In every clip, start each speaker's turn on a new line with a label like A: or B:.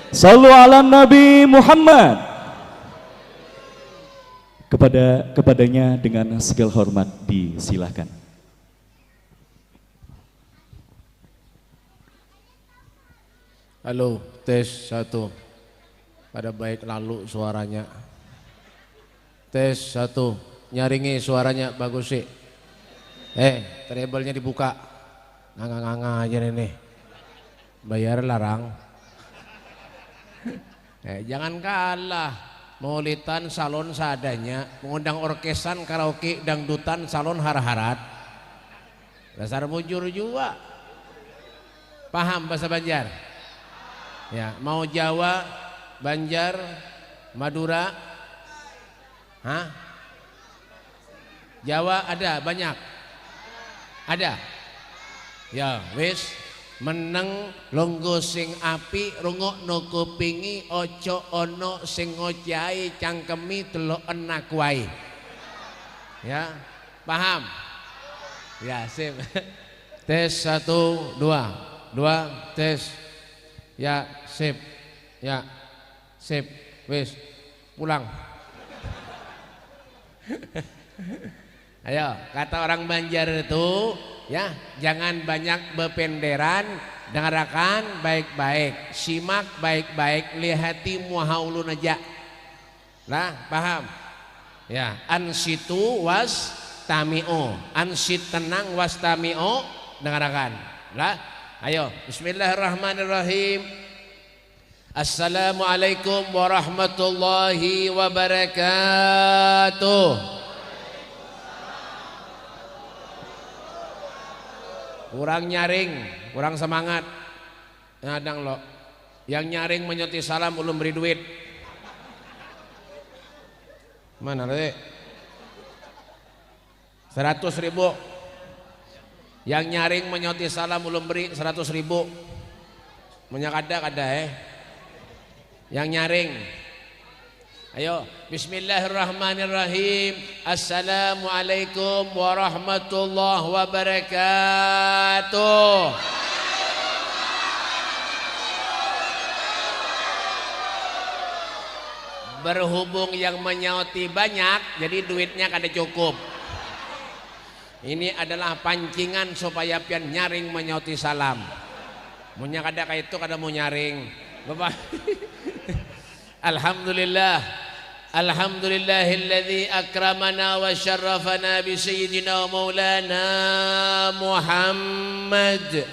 A: Sallu ala Nabi Muhammad. Kepadanya dengan segala hormat disilahkan.
B: Halo, tes 1. Pada baik lalu suaranya. Tes 1. Nyaringi suaranya bagus sih. Treble-nya dibuka. Nganga-nganga aja nih. Bayar larang. Jangan kalah. Maulitan salon seadanya, mengundang orkesan, karaoke, dangdutan, salon har-harat. Dasar mujur juga. Paham bahasa Banjar? Ya, mau Jawa, Banjar, Madura? Hah? Jawa ada banyak? Ada? Ya, wis. Meneng longgo sing api rungok no kupingi ojo ono sing ngocai cangkemi delok enak wae. Ya, paham? Ya, sip. Tes 1 2 2 tes. Ya, sip. Ya, sip. Wis, pulang. Ayo, kata orang Banjar itu, ya, jangan banyak bependeran, dengarkan baik-baik, simak baik-baik, lihati muhaulun aja. Lah, paham? Ya, ansitu was tami'u. Ansit tenang was tami'u, dengarkan. Lah, ayo, bismillahirrahmanirrahim. Assalamualaikum warahmatullahi wabarakatuh. Kurang nyaring, kurang semangat. Ngadang lo. Yang nyaring menyoti salam ulun beri duit. Mana deh? 100.000. Yang nyaring menyoti salam ulun beri 100.000. Menyak ada Yang nyaring. Ayo, bismillahirrahmanirrahim. Assalamualaikum warahmatullahi wabarakatuh. Berhubung yang menyauti banyak, jadi duitnya kada cukup. Ini adalah pancingan supaya pian nyaring menyauti salam. Munya kada kayak itu kada mau nyaring. Bapak. Alhamdulillah. Alhamdulillahilladzi akramana wa syarrafana bi sayyidina maulana Muhammad.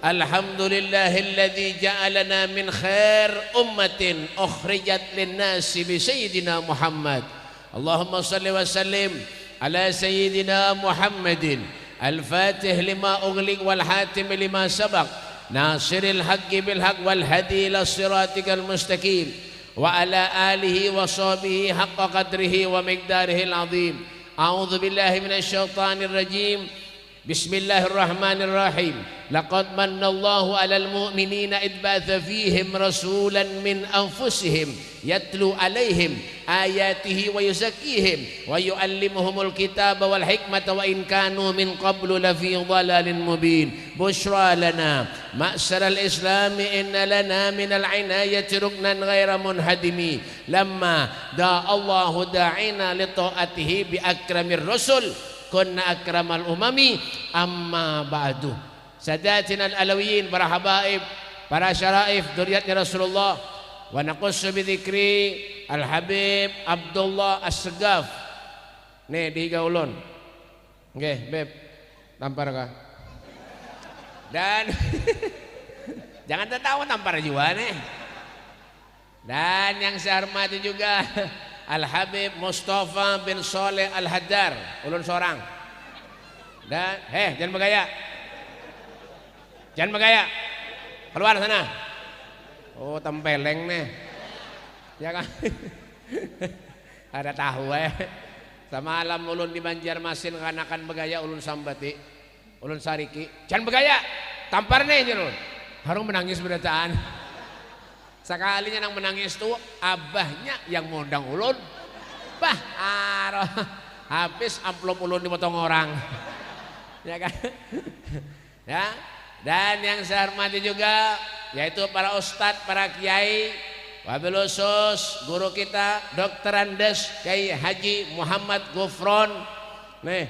B: Alhamdulillahilladzi ja'alana min khair ummatin ukhrijat lin-nasi bi sayyidina Muhammad. Allahumma shalli wa sallim ala sayyidina Muhammadin al-fatih lima ughliq wal hatim lima sabaq nasiril haqqi bil haqq wal hadi ila siratikal mustaqim wa ala alihi wa sahbihi haqqa qadrihi wa miqdarihil azim. A'udzu billahi minasy syaithanir rajim. Bismillahirrahmanirrahim. Laqad mannallahu 'alal mu'minina id ba'atha fihim rasulan min anfusihim yatlu 'alaihim ayatihi wa yuzakkihim wa yu'allimuhumul kitaba wal hikmata wa in kanu min qablu lafi dhalalin mubin. Bushra lana ma'syaral islami inna lana minal inayati ruknan ghaira munhadimi lamma da Allahu da'ina li ta'atihi bi akramir rasul kunna akramal umami amma ba'du. Sadatina al-alawiyin, para habaib, para syaraif dzurriyyatnya Rasulullah, wa naqussu bi dzikri al-habib Abdullah As-Segaf. Nih di gaulon. Nggih, Beb. Tampar kah? Dan jangan tertawa, tampar juga nih. Dan yang saya hormati juga Al-Habib Mustafa bin Soleh Al-Haddar, ulun seorang. Dan jangan bergaya. Jangan bergaya. Keluar sana. Oh, tempeleng nih. Ya kan? Ada tahu Semalam ulun di Banjarmasin kanakan bergaya ulun sambati. Ulun sariki. Jangan bergaya. Tampar nih ulun. Harung menangis berataan. Sekalinya nang menangis tuh abahnya yang ngundang ulun. Bah, habis amplop ulun dipotong orang. Ya kan? Ya. Dan yang saya hormati juga yaitu para ustadz, para kiai, wabil khusus guru kita Dr. Andes Kiai Haji Muhammad Gufron, nih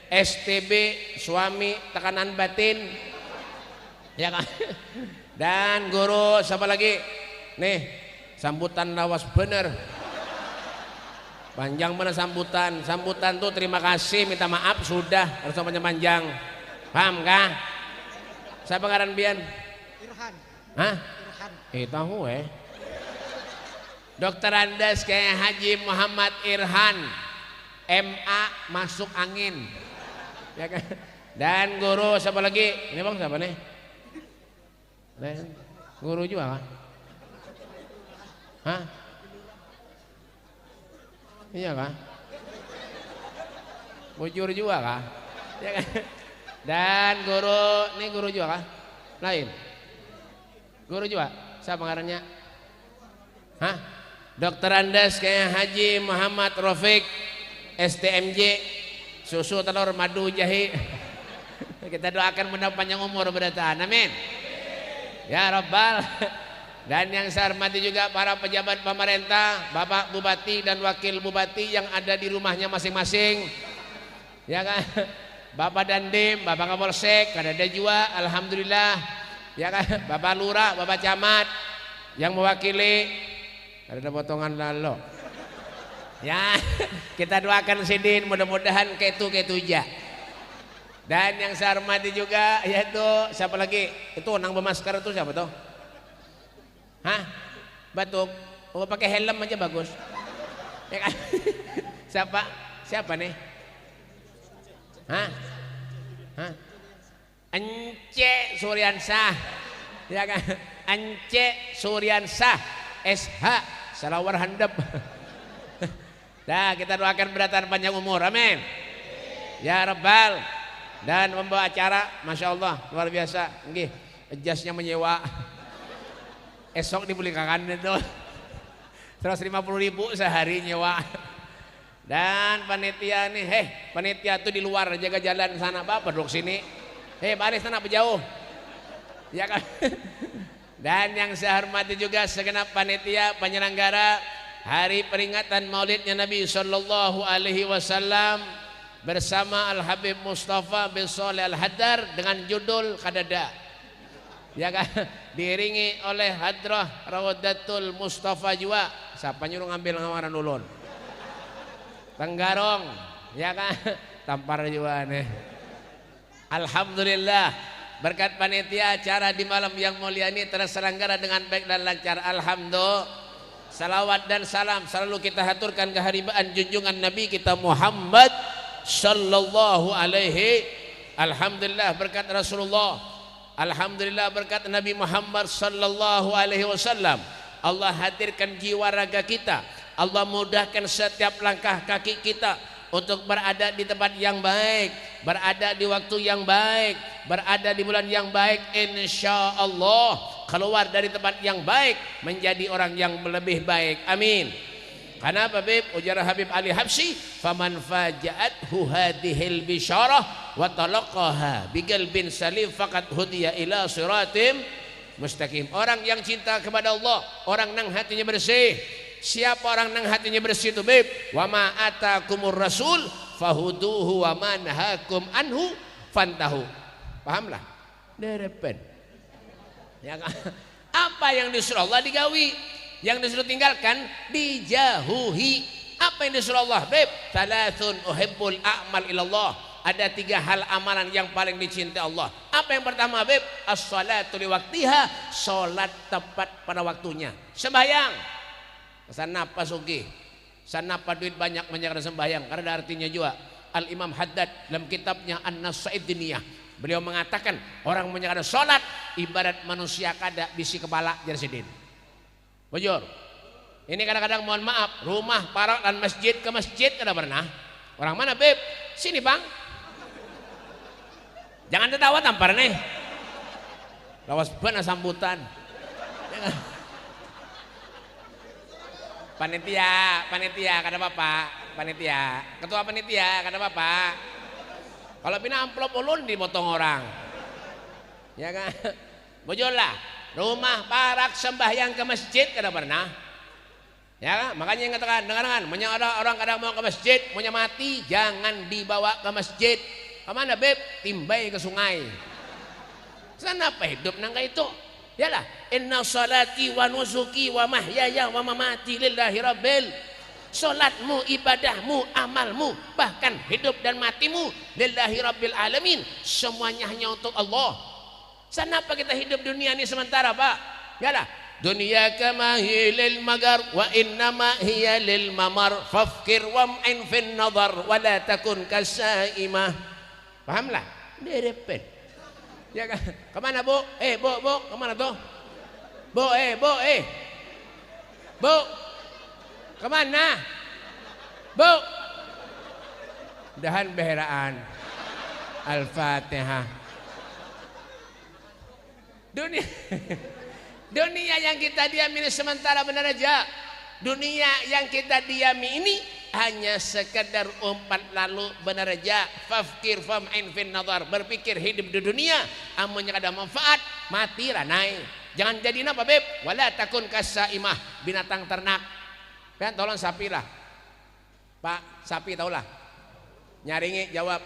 B: STB suami tekanan batin, ya kan? Dan guru siapa lagi? Nih sambutan lawas bener, panjang mana sambutan? Sambutan tuh terima kasih, minta maaf sudah, harus panjang-panjang, paham kah? Siapa ngaran bian?
C: Irhan.
B: Hah?
C: Irhan.
B: Tahu Dr. Andes Kiai Haji Muhammad Irhan, MA masuk angin, ya kan? Dan guru siapa lagi? Ini bang siapa nih? Dan guru juga kan? Hah? Iya kah? Bujur juga kah? Ya kan? Dan guru, ini guru juga kah? Lain? Guru juga? Siapa ngarannya? Hah? Dr. Andes kayak Haji Muhammad Rafiq STMJ, susu telur madu jahe. Kita doakan mendapat panjang umur bertahan, amin ya Rabbal. Dan yang saya hormati juga para pejabat pemerintah, Bapak Bupati dan Wakil Bupati yang ada di rumahnya masing-masing, ya kan? Bapak Dandim, Bapak Kapolsek, ada juga, alhamdulillah, ya kan? Bapak Lurah, Bapak Camat yang mewakili. Ada potongan lalu, ya kita doakan Sidin mudah-mudahan ketu-ketuja. Dan yang saya hormati juga yaitu siapa lagi? Itu nang bermasker itu siapa tuh? Hah? Batuk? Oh pakai helm aja bagus. Ya kan? Siapa? Siapa nih? Hah? Hah? Ence Suryansah, ya kan? Ence Suryansah SH Salawar Handap. Nah kita doakan beratan panjang umur, amin ya Rabbal. Dan membawa acara Masya Allah luar biasa, nggih jasnya menyewa, esok dibelikan itu 150.000 sehari nyewa. Dan panitia nih, panitia tuh di luar jaga jalan sana, bapak duduk sini, baris sana jauh, ya kan? Dan yang saya hormati juga segenap panitia penyelenggara hari peringatan Maulidnya Nabi Sallallahu Alaihi Wasallam bersama Al Habib Mustafa bin Shalih Al Haddar dengan judul Kadada, ya kan? Diiringi oleh Hadrah Rawdatul Mustafa juga. Siapa nyuruh ngambil ngamaran ulun? Tenggarong, ya kan? Tampar juga nih. Alhamdulillah. Berkat panitia acara di malam yang mulia ini terselenggara dengan baik dan lancar. Alhamdulillah. Salawat dan salam selalu kita haturkan keharibaan junjungan Nabi kita Muhammad sallallahu alaihi. Alhamdulillah berkat Rasulullah. Alhamdulillah berkat Nabi Muhammad sallallahu alaihi wasallam. Allah hadirkan jiwa raga kita. Allah mudahkan setiap langkah kaki kita untuk berada di tempat yang baik, berada di waktu yang baik, berada di bulan yang baik, insya Allah keluar dari tempat yang baik menjadi orang yang lebih baik, amin. Karena Habib ujar Habib Ali Habsyi, faman faja'athu hadhil bisyarah wa talaqaha biqalbin salim faqad hudiya ila siratim mustaqim. Orang yang cinta kepada Allah, orang nang hatinya bersih. Siapa orang nang hatinya bersih itu beb, wa ma atakumur rasul fahuduhu wa man hakum anhu fantahu. Pahamlah? Derepen. Ya kan? Apa yang disuruh Allah digawi, yang disuruh tinggalkan dijauhi. Apa yang disuruh Allah beb? Salasun uhibbul a'mal ilallah. Ada 3 hal amalan yang paling dicintai Allah. Apa yang pertama beb? As-salatu liwaktiha, salat tepat pada waktunya. Sembahyang sanapa sugih, sanapa duit banyak karena sembahyang. Karena ada artinya juga. Al Imam Haddad dalam kitabnya An-Nasaid Diniyah, beliau mengatakan orang menyatakan sholat ibarat manusia kada bisi kepala jarsidin. Bujur. Ini kadang-kadang mohon maaf, rumah parok dan masjid ke masjid kada pernah. Orang mana beb? Sini bang. Jangan tertawa tampar nih. Lawas benar sambutan. Panitia, kada apa-apa. Panitia, ketua panitia, kada apa-apa. Kalau pina amplop ulun dipotong orang, ya kan? Bojol lah. Rumah parak sembahyang ke masjid kada pernah. Ya, makanya yang katakan, dengar-dengar, ada orang kadang mau ke masjid, maunya mati, jangan dibawa ke masjid. Kemana beb? Timbai ke sungai. Sana apa hidup nangka itu? Yalah, inna salati wa nusuki wa mahyaya wa mamati lillahi rabbil. Salatmu, ibadahmu, amalmu, bahkan hidup dan matimu lillahi rabbil alamin. Semuanya hanya untuk Allah. Sana apa kita hidup dunia ini sementara, Pak? Yalah, dunia kama hiya lil magar wa innama hiya lil mamar fafkir wam'in fin nadar wa la takun kasaimah. Pahamlah? Direpet. Ya kan? Kemana Bu? Bu, kemana tuh? Bu, Bu, kemana? Bu, dahan beheraan. Al-Fatihah. Dunia yang kita diami ini sementara benar aja. Dunia yang kita diami ini hanya sekedar umpat lalu benar aja. Fafkir fam'in fin nadar, berpikir hidup di dunia amunnya ada manfaat, mati ranai. Jangan jadi apa beb? Wala takun kasaimah, binatang ternak. Kan tolong sapi lah. Pak, sapi taulah. Nyaringi jawab.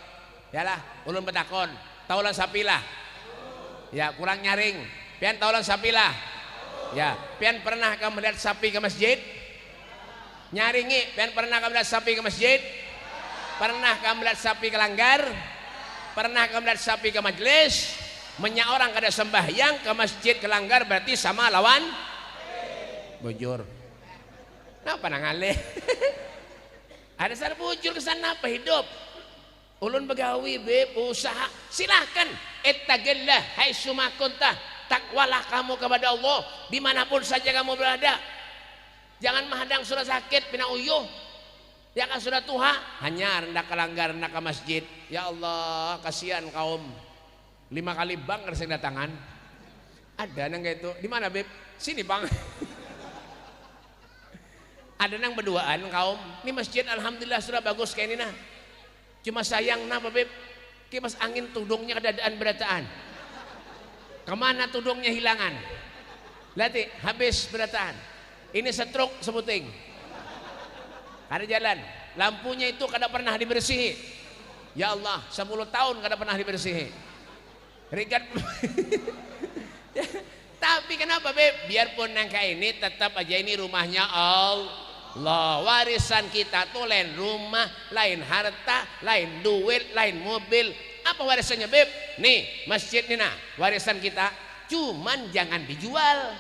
B: Yalah, ulun betakon. Taulah sapi lah. Ya, kurang nyaring. Pian taulah sapi lah. Ya, pian pernah kamu melihat sapi ke masjid? Nyaringi, pian pernah kamu melihat sapi ke masjid? Pernah kamu melihat sapi ke langgar? Pernah kamu melihat sapi ke majelis? Menyak orang kada sembahyang ke masjid ke langgar berarti sama lawan bujur. Kenapa nangaleh? Ada salah bujur ke sana apa hidup? Ulun begawi beb, usaha, silahkan. Ittaqillah haitsuma kunta, takwalah kamu kepada Allah dimanapun saja kamu berada. Jangan menghadang sudah sakit pina uyuh, ya kan sudah tuha hanya hendak ke langgar hendak ke masjid. Ya Allah, kasihan kaum 5 kali bang harus datangan. Ada nang itu di mana beb? Sini bang. Ada nang berduaan kaum ini masjid alhamdulillah sudah bagus kayak ini nah. Cuma sayang napa beb? Kipas angin tudungnya keadaan berataan. Kemana tudungnya hilangan? Latih habis berataan. Ini setruk sebuting. Ada jalan. Lampunya itu kada pernah dibersihi. Ya Allah, 10 tahun kada pernah dibersihi. Rikat. Tapi kenapa beb? Biarpun nangka ini tetap aja ini rumahnya Allah, warisan kita tuh lain rumah, lain harta, lain duit, lain mobil. Apa warisannya beb? Nih masjid nih nah, warisan kita. Cuman jangan dijual.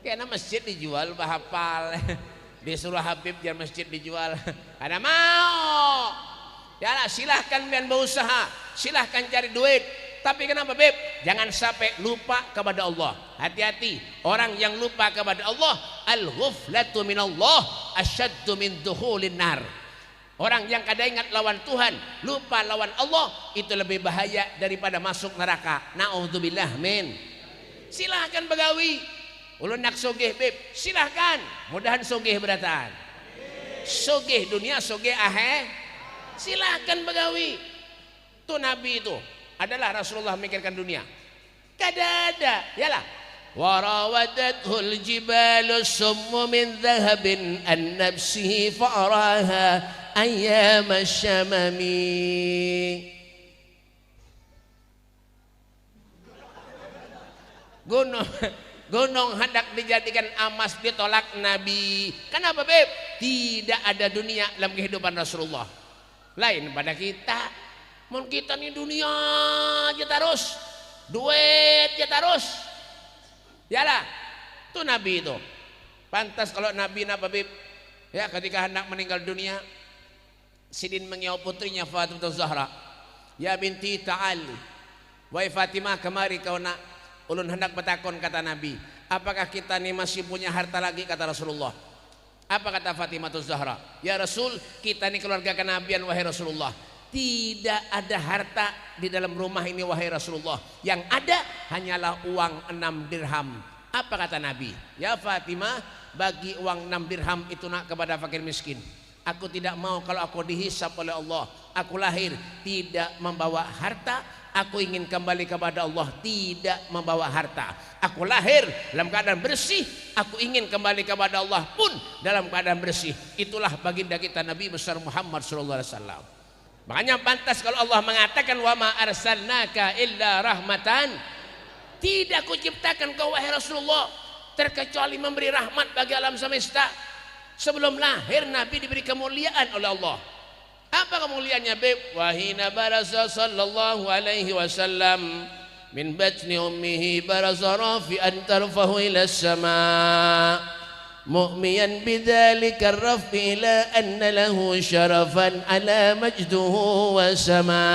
B: Karena masjid dijual bahapal. Disuruh Habib jangan masjid dijual. Ada mau? Ya lah silahkan biar berusaha, silahkan cari duit. Tapi kenapa beb? Jangan sampai lupa kepada Allah. Hati-hati, orang yang lupa kepada Allah, al-ghuflatu minallah asyaddu min dukhulin nar. Orang yang kada ingat lawan Tuhan, lupa lawan Allah, itu lebih bahaya daripada masuk neraka. Na'udzubillah min. Silahkan begawi. Ulun nak sogeh beb, silahkan. Mudahan sogeh berataan. Sogeh dunia, sogeh akhir. Silahkan begawi. Itu Nabi itu adalah Rasulullah memikirkan dunia. Kada ada, yalah. Warawadathul jibalu summu min dhahabin an nafsihi fa'araha ayyam syamami. Gunung hendak dijadikan emas ditolak Nabi. Kenapa beb? Tidak ada dunia dalam kehidupan Rasulullah. Lain pada kita. Mun kita nih dunia aja terus, duit aja terus. Yalah, itu Nabi itu. Pantas kalau Nabi napa beb? Ya ketika hendak meninggal dunia, Sidin mengiau putrinya Fatimah Zahra. Ya binti ta'al, wahai Fatimah kemari kau nak. Ulun hendak bertakon kata Nabi. Apakah kita nih masih punya harta lagi kata Rasulullah? Apa kata Fatimah Zahra? Ya Rasul, kita nih keluarga kenabian wahai Rasulullah. Tidak ada harta di dalam rumah ini wahai Rasulullah. Yang ada hanyalah uang 6 dirham. Apa kata Nabi? Ya Fatimah, bagi uang 6 dirham itu nak kepada fakir miskin. Aku tidak mau kalau aku dihisap oleh Allah. Aku lahir tidak membawa harta, Aku ingin kembali kepada Allah tidak membawa harta. Aku lahir dalam keadaan bersih, aku ingin kembali kepada Allah pun dalam keadaan bersih. Itulah baginda kita Nabi besar Muhammad sallallahu alaihi wasallam. Makanya pantas kalau Allah mengatakan wa ma arsalnaka illa rahmatan, tidak kuciptakan kau wahai Rasulullah terkecuali memberi rahmat bagi alam semesta. Sebelum lahir Nabi diberi kemuliaan oleh Allah. Apa kemuliaannya beb? Wahina barasa sallallahu alaihi wasallam min batni ummihi barasa rafi'an tarfahu ila sama mu'miyan bidzalika ar-raf'i ila anna lahu syarafan ala majduhu wa sama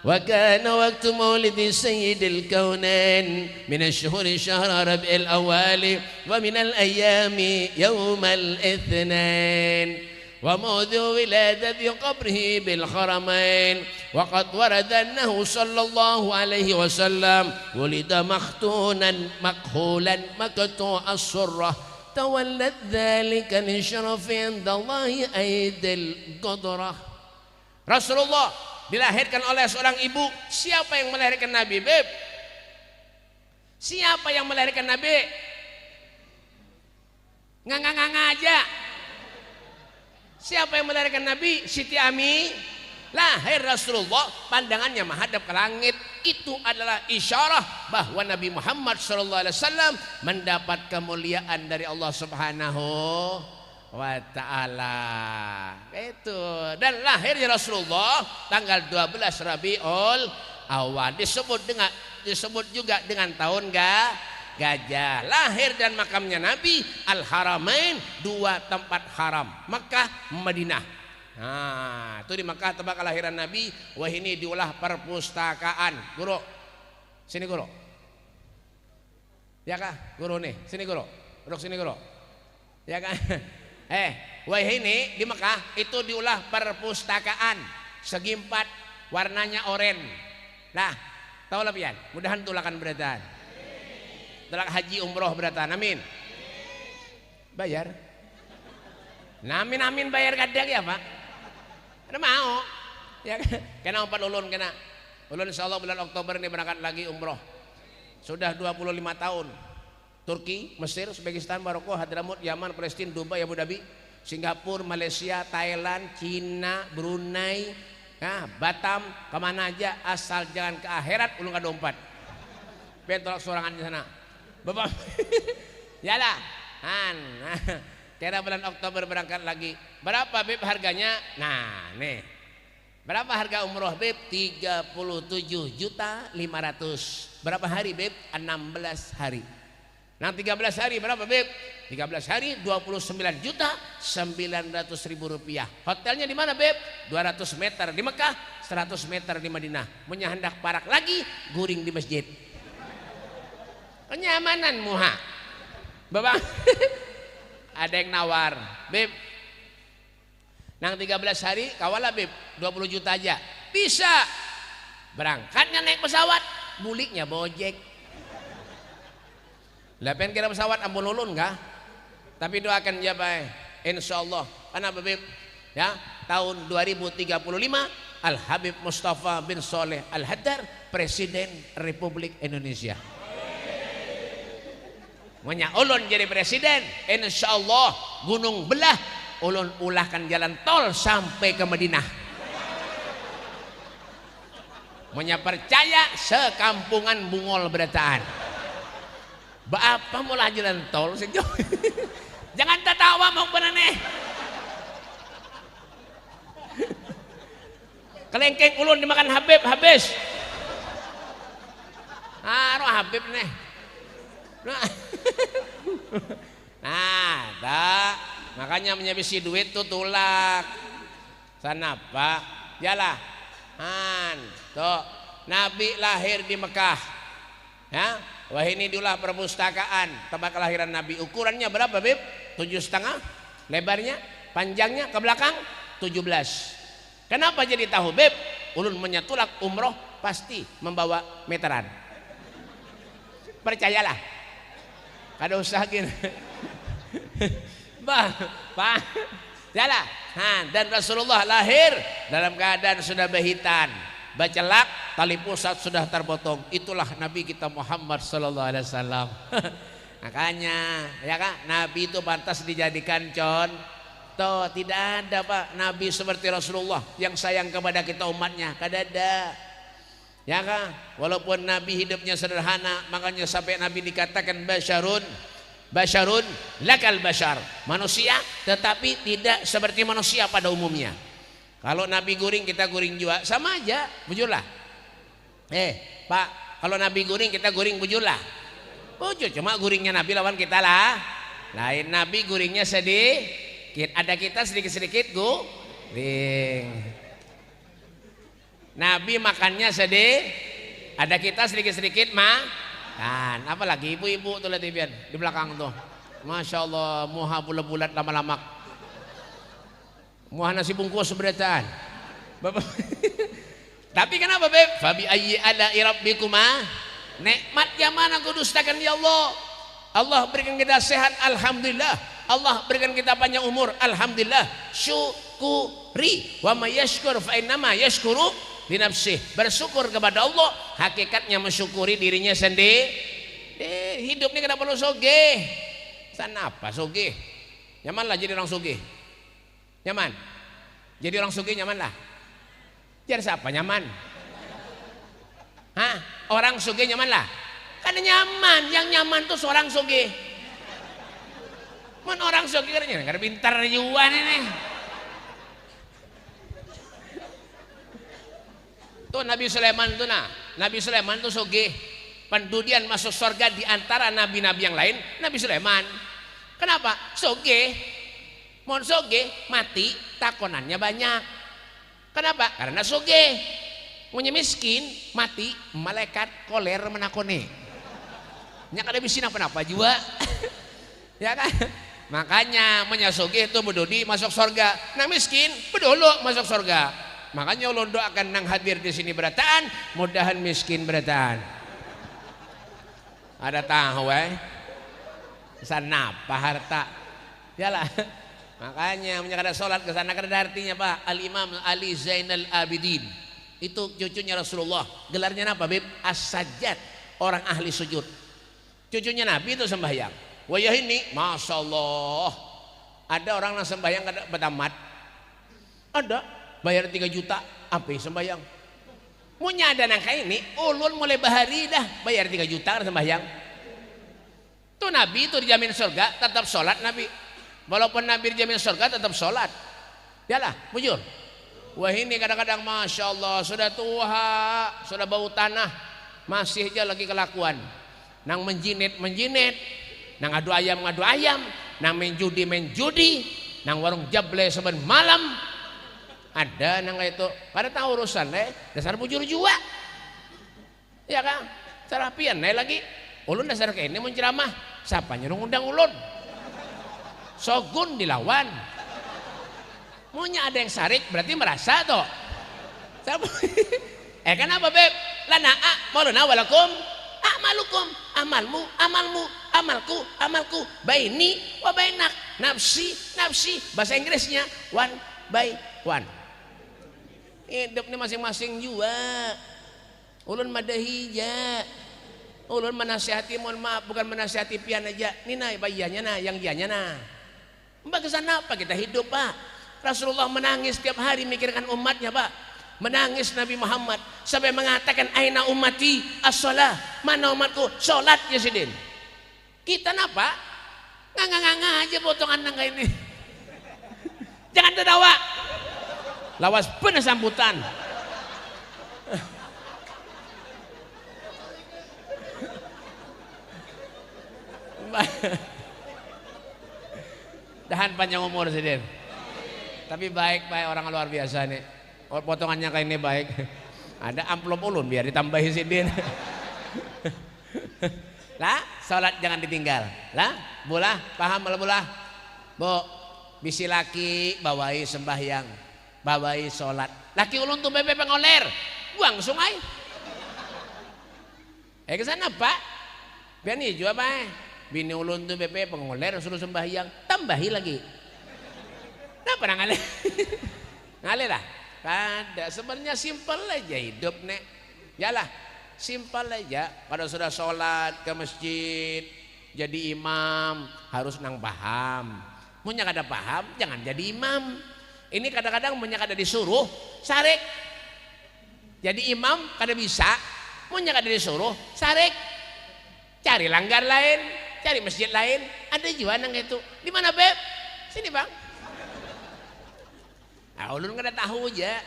B: wa kana waqtu maulidi sayyidil kaunain min ash-shuhuri shahra rabi'il awwal wa min al-ayami yawmal itsnain وموضع ولادة قبره بالحرمين وقد ورد أنه صلى الله عليه وسلم ولد مختونا مكحولا مقطوع السرة تولد ذلك للشرف عند الله أيد القدرة. Rasulullah dilahirkan oleh seorang ibu. Siapa yang melahirkan Nabi, beb? Siapa yang melahirkan Nabi? Ngang-ngang aja. Siapa yang melahirkan Nabi? Siti Ami. Lahir Rasulullah, pandangannya menghadap ke langit. Itu adalah isyarah bahwa Nabi Muhammad SAW mendapat kemuliaan dari Allah Subhanahu wa Ta'ala. Itu. Dan lahirnya Rasulullah tanggal 12 Rabiul Awal. Disebut juga dengan tahun gajah. Lahir dan makamnya Nabi Al-Haramain, dua tempat haram, Makkah, Madinah. Nah, itu di Makkah tempat kelahiran Nabi. Wah, ini diulah perpustakaan. Guru, sini guru. Ya kah, guru nih, sini guru. Duduk sini guru. Ya kan? Wah, ini di Makkah itu diulah perpustakaan segi 4, warnanya oranye. Nah, tahu lah pian. Mudahan tulakan beratan. Telak haji umroh beratan, amin. Bayar. Nah, amin bayar kadang ya Pak. Ada mau. Ya kena 4 ulun kena. Ulun insyaallah bulan Oktober ini berangkat lagi umroh. Sudah 25 tahun. Turki, Mesir, Uzbekistan, Maroko, Hadramut, Yaman, Palestina, Dubai, Abu Dhabi, Singapura, Malaysia, Thailand, Cina, Brunei, Batam, kemana aja asal jangan ke akhirat ulun kada 4. Bentrok sorangan di sana. Bapak, yalah, kira bulan Oktober berangkat lagi. Berapa beb harganya? Nah, nih, berapa harga umroh beb? 37.500.000. Berapa hari beb? 16 hari. Nah, 13 hari berapa beb? 13 hari 29.900.000 rupiah. Hotelnya di mana beb? 200 meter di Mekah, 100 meter di Madinah. Punya hendak parak lagi, guring di masjid. Kenyamanan muha. Bapak ada yang nawar, beb. Nang 13 hari kawalah beb, 20 juta aja. Bisa. Berangkatnya naik pesawat, buliknya bojek. Lapen kira pesawat ampun ulun kah? Tapi doakan ya Pak. Insyaallah. Karena beb ya, tahun 2035 Al Habib Mustafa bin Soleh Al Haddar Presiden Republik Indonesia. Menya ulun jadi presiden, insyaallah gunung belah ulun ulahkan jalan tol sampai ke Madinah. Menya percaya sekampungan bungol berataan. Apa mulah jalan tol sejauh. Jangan tertawa mau penaneh. Kelengkeng ulun dimakan Habib habis. Roh Habib nih. Nah, makanya menyabisi duit tuh tulak. Sana Pak, jalah. Tuh, Nabi lahir di Mekah. Ya, wah ini diulah perpustakaan tempat kelahiran Nabi. Ukurannya berapa, Beb? 7,5. Lebarnya, panjangnya ke belakang 17. Kenapa jadi tahu, Beb? Ulun menyatulak umroh pasti membawa meteran. Percayalah. Kada usah gini. Pak, jalan. Dan Rasulullah lahir dalam keadaan sudah behitan. bacelak, tali pusat sudah terpotong. Itulah Nabi kita Muhammad sallallahu alaihi wasallam. Makanya ya kan, Nabi itu pantas dijadikan contoh. Tidak ada Pak Nabi seperti Rasulullah yang sayang kepada kita umatnya, kada ada. Ya kan, walaupun Nabi hidupnya sederhana, makanya sampai Nabi dikatakan basyarun lakal basyar, manusia tetapi tidak seperti manusia pada umumnya. Kalau Nabi guring kita guring juga, sama aja, bujurlah. Pak, kalau Nabi guring kita guring bujurlah. Bujur, cuma guringnya Nabi lawan kita lah. Lain, Nabi guringnya sedikit, ada kita sedikit-sedikit guring. Nabi makannya sedikit, ada kita sedikit-sedikit makan. Apalagi ibu-ibu tuh lihat di belakang tuh, Masya Allah, muha bulat-bulat lama-lama. Muha nasi bungkus seberataan. Tapi kenapa Beb? Fabi ayyi ala rabbikuma, nikmat yang mana kau dustakan ya Allah? Allah berikan kita sehat, alhamdulillah. Allah berikan kita panjang umur, alhamdulillah. Syukuri, wa may yashkur fa innama yashkuru li nafsih. Bersyukur kepada Allah, hakikatnya mensyukuri dirinya sendiri. Hidup ini kada perlu sogeh. Sana apa sogeh? Nyamanlah jadi orang sogeh. Nyaman. Jadi orang sugih nyaman lah. Jadi siapa nyaman? Hah? Orang sugih nyaman lah. Karena nyaman. Yang nyaman tuh seorang sugih. Man orang sugih karena nggak pintar juga nih. Tuh Nabi Sulaiman tuh Nabi Sulaiman tuh sugih. Pendudian masuk surga di antara nabi-nabi yang lain, Nabi Sulaiman. Kenapa? Sugih. Mon soge mati takonannya banyak. Kenapa? Karena soge. Punya miskin mati malaikat koler menakoni. Nyak ada bisin apa juga. Ya kan? Makanya menyasoge itu bedodi masuk surga. Nah miskin bedolo masuk surga. Makanya Allah doakan nang hadir di sini berataan, mudahan miskin berataan. Ada tahu sana apa harta. Yalah. Makanya menyakada sholat ke sana kada artinya Pak. Al-Imam Ali Zainal Abidin itu cucunya Rasulullah. Gelarnya apa Beb? As-Sajjad, orang ahli sujud. Cucunya Nabi itu sembahyang. Wayah ini, Masya Allah, ada orang yang sembahyang kada betamat. Ada, bayar 3 juta, apa sembahyang? Munya ada nangka ini, ulun mulai bahari dah bayar 3 juta kada sembahyang. Tuh Nabi itu dijamin surga, tetap sholat Nabi. Walaupun Nabi dijamin surga tetap sholat. Yalah, bujur. Wah ini kadang-kadang Masya Allah sudah tua, sudah bau tanah, masih aja lagi kelakuan. Nang menjinit, nang adu ayam, nang main judi, nang warung jable seben malam. Ada nang itu, pada tahu urusan dasar bujur juga. Ya kan? Sarapian lagi. Ulun dasar kayak ini menceramah, siapa nyuruh undang ulun? Sogun dilawan. Munya ada yang sarik berarti merasa toh. Kenapa Beb? Lana maulana walakum a'malukum, amalmu, amalku, baini wa bainak, nafsi, bahasa Inggrisnya one by one. Hidup ini masing-masing juga. Ulun madahija. Ulun menasihati, mohon maaf, bukan menasihati pian aja. Nina bayanya yang dianya Bagaimana apa kita hidup Pak? Rasulullah menangis setiap hari mikirkan umatnya Pak. Menangis Nabi Muhammad sampai mengatakan aina ummati as-shalah, mana umatku sholat ya sidin. Kita napa? Nganga aja potongan nangga ini. Jangan tertawa. Lawas penuh sambutan. Dahan panjang umur sidin. Tapi baik orang luar biasa nih. Potongannya kayak ini baik. Ada amplop ulun biar ditambahi sidin. Lah, sholat jangan ditinggal. Lah, bolah, paham lah bolah. Bu, bisi laki bawai sembahyang, bawai sholat. Laki ulun tuh bebe pengoler, buang sungai. Kesana Pak. Biar nih juga Pak. Bini ulun tuh bebe pengoler suruh sembahyang, tambahi lagi. Nah pernah ngalih. Ngalih lah. Kada. Sebenarnya simpel aja hidup nek. Yalah, simpel aja. Kalau sudah sholat ke masjid, jadi imam harus nang paham. Munya kada paham, jangan jadi imam. Ini kadang-kadang munya kada disuruh, sarik. Jadi imam kada bisa, munya kada disuruh, sarik. Cari langgar lain, cari masjid lain. Ada juga nang itu. Di mana Beb? Sini Bang. Ah, ulun kada tahu aja.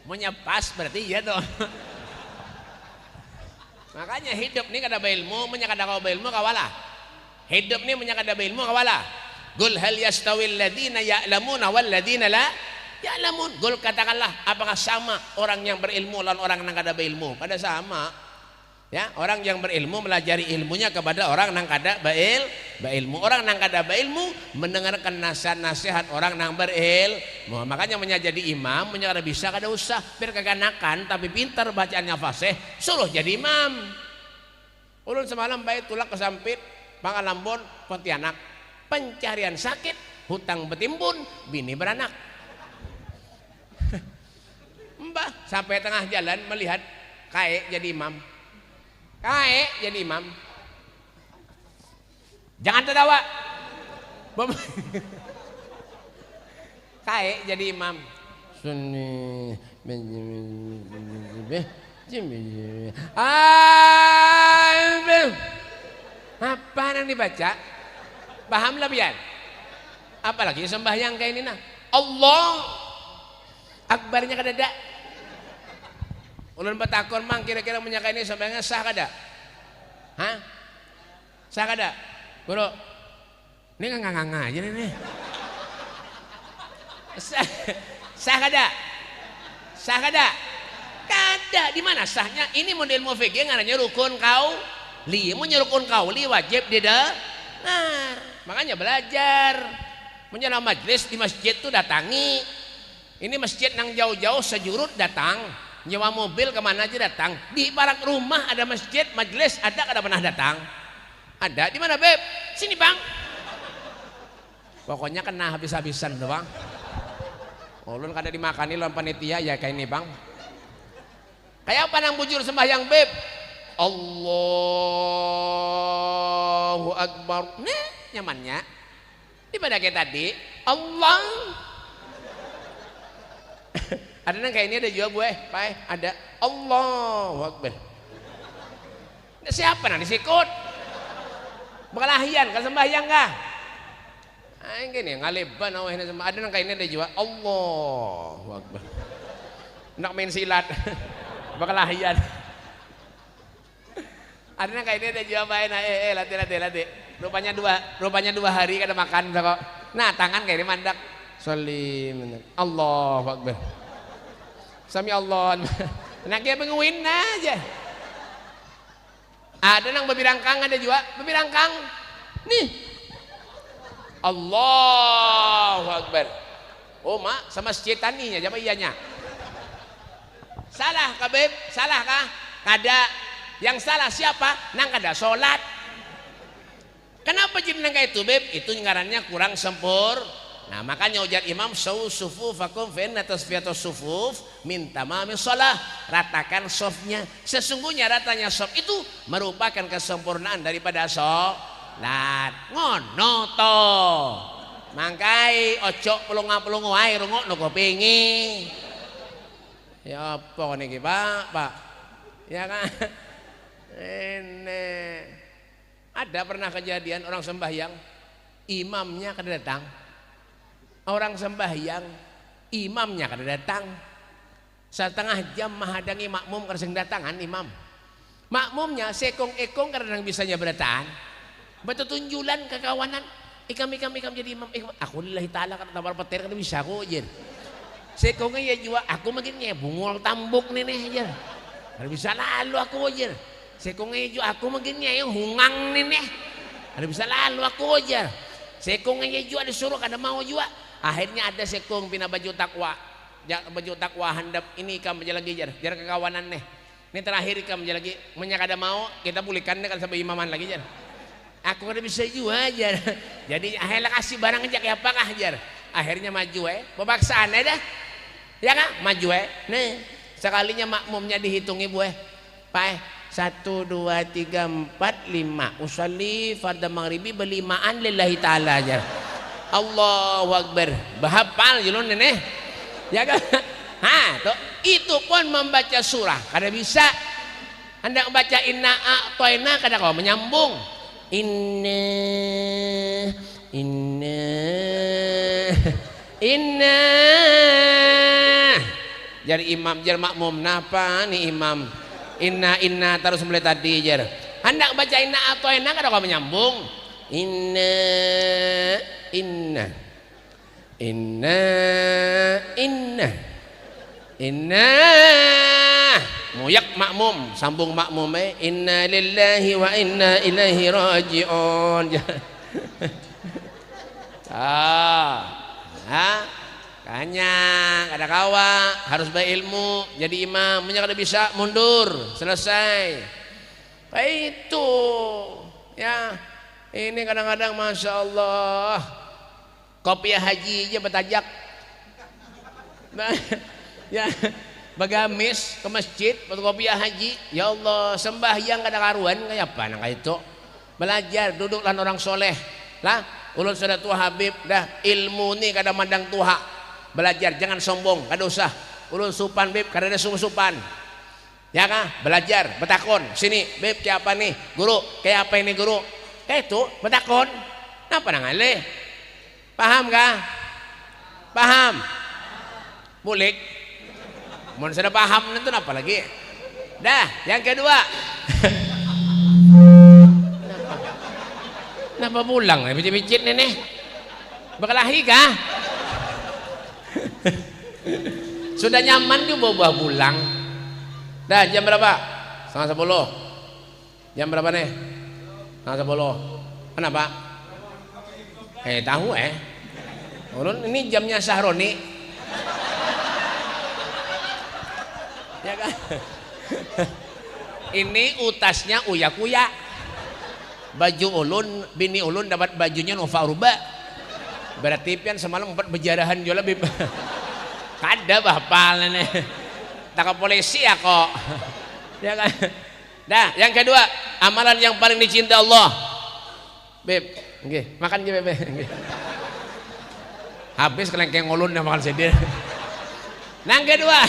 B: Munya pas berarti iya toh. Makanya hidup ni kada beilmu, munya kada kau beilmu kawalah. Hidup ni munya kada beilmu kawalah. Qul hal yastawil ladina ya'lamuna wal ladina la ya'lamun. Qul katakanlah, apakah sama orang yang berilmu dan orang yang kada beilmu? Kada sama. Ya, orang yang berilmu melajari ilmunya kepada orang yang kada berilmu. Orang yang kada berilmu mendengarkan nasihat orang yang berilmu. Makanya menjadi imam, kada bisa kada usah biar keganakan tapi pintar bacaannya fasih, suruh jadi imam. Ulun semalam baik tulak kesampit, Pangalambon, Pontianak. Pencarian sakit, hutang betimbun, bini beranak. Mbah sampai tengah jalan melihat kae jadi imam. Kae jadi imam. Jangan tertawa. Kae jadi imam. Sunni apa yang dibaca? Paham lah biar. Apalagi sembahyang kayak ini nah. Allah akbarnya kadada. Ulun batakon mang kira-kira menyaka ini sembahyangnya sah kada? Hah? Sah kada? Guru, ini nganga-nganga aja nih. Sah kada? Sah kada? Kada. Di mana sahnya? Ini model ilmu fikih ngarannya rukun qauli. Mun rukun qauli wajib didengar. Makanya belajar. Menjelang majlis di masjid tuh datangi. Ini masjid nang jauh-jauh sejurut datang. Nyewa mobil kemana aja datang. Di barak rumah ada masjid, majelis ada kada pernah datang. Ada di mana Beb? Sini Bang. Pokoknya kena habis-habisan tuh Bang. Ulun kada dimakani lawan panitia ya kayak ini Bang. Kayak apa nang bujur sembahyang Beb? Allahu Akbar. Nah nyamannya. Di pada kayak tadi Allah. Ada nang kayak ini ada juga gue, Pak. Ada Allahu Akbar. Siapa nang disikut? Bekalahian kan sembahyang kah? Aing gini ngaleban aweh sama ada nang kayak ini ada juga Allahu Akbar. Nak main silat. Bekalahian. Ada nang kayak ini ada juga Pak. Latih. Rupanya dua hari kada makan kok. Nah, tangan kayak ini mandak. Salim. Allahu Akbar. Sami Allah. Nak dia penguin aja. Ada nang babirangkang ada juga. Babirangkang. Nih. Allahu Akbar. Oh mak sama setaninya siapa ianya? Salah kah Beb? Salah kah? Kada. Yang salah siapa? Nang kada sholat. Kenapa jadi nang kayak itu Beb? Itu ngarannya kurang sempurna. Nah makanya ujar imam sufufakum fa inna tasfiyatus sufuf min tamamis shalah. Ratakan sofnya. Sesungguhnya ratanya sof itu merupakan kesempurnaan daripada sholat. Ngono to. Mangkai ojo pelunga-pelunga wae rungokno kupingi. Ya apa niki Pak? Ya kan. Ini ada pernah kejadian orang sembahyang imamnya kada datang. Orang sembahyang imamnya kada datang. Setengah jam menghadangi makmum kada sing datangan imam. Makmumnya sekong-ekong kada bisanya berataan. Betutunjulan kekawanan. Ikam jadi imam. Aku lillahi ta'ala kada tabar petir kada bisa aku aja. Sekongnya ya juga aku makin bungol tambuk neneh aja. Kada bisa lalu aku aja. Sekongnya juga aku makin hungang neneh. Kada bisa lalu aku aja. Sekongnya juga disuruh kada mau juga. Akhirnya ada sekong pina baju takwa. Baju takwa handap ini ikam aja lagi jar kekawanan nih. Ini terakhir ikam aja lagi. Munya kada mau kita pulihkan kan sampai imaman lagi jar. Aku kada bisa juga jar. Jadi akhirnya kasih barang aja kayak apakah jar. Akhirnya maju babaksaan dah. Ya kan? Maju nih. Sekalinya makmumnya dihitungi Pak 1 2 3 4 5. Usolli fardhu maghribi berlimaan lillahi taala aja. Allahu akbar. Bahapal julun nih. Ya kan? Tuh, itu pun membaca surah. Kada bisa. Anda baca inna a'toina kada kau menyambung. Inna jadi imam jar makmum napa nih imam inna terus mulai tadi jar hendak baca inna atau inna kada kau menyambung inna muyak makmum sambung makmum inna lillahi wa inna ilaihi raji'un. Kanya kada kawa harus berilmu jadi imam punya kada bisa mundur selesai itu ya ini kadang-kadang masya Allah kopiah haji aja betajak ya bagamis ke masjid kopiah haji ya Allah sembahyang kada karuan kayak apa nang itu belajar duduk lan orang soleh lah ulun sudah tua Habib dah ilmu nih kada mandang tuha belajar jangan sombong kada usah ulun supan Bib kada ada supan ya kan belajar betakon sini Bib kayak apa nih guru kayak apa ini guru kayak itu betakon apa nangale paham kah paham mulik mau sudah paham itu apa lagi dah yang kedua kenapa pulang bicit-bicit nenek berkelahi kah sudah nyaman juga buah pulang dah jam berapa 9:30 jam berapa nih 9:30 kenapa tahu ulun ini jamnya Sahroni ya kan ini utasnya uya-kuya baju ulun bini ulun dapat bajunya Nova Urba berarti pian semalam 4 bejarahan juga lebih kada bahapal nih tak polisi ya kok ya kan dah yang kedua amalan yang paling dicinta Allah Beb nggih makan nggih Beb habis kelengkeng ulun dah makan sedir yang kedua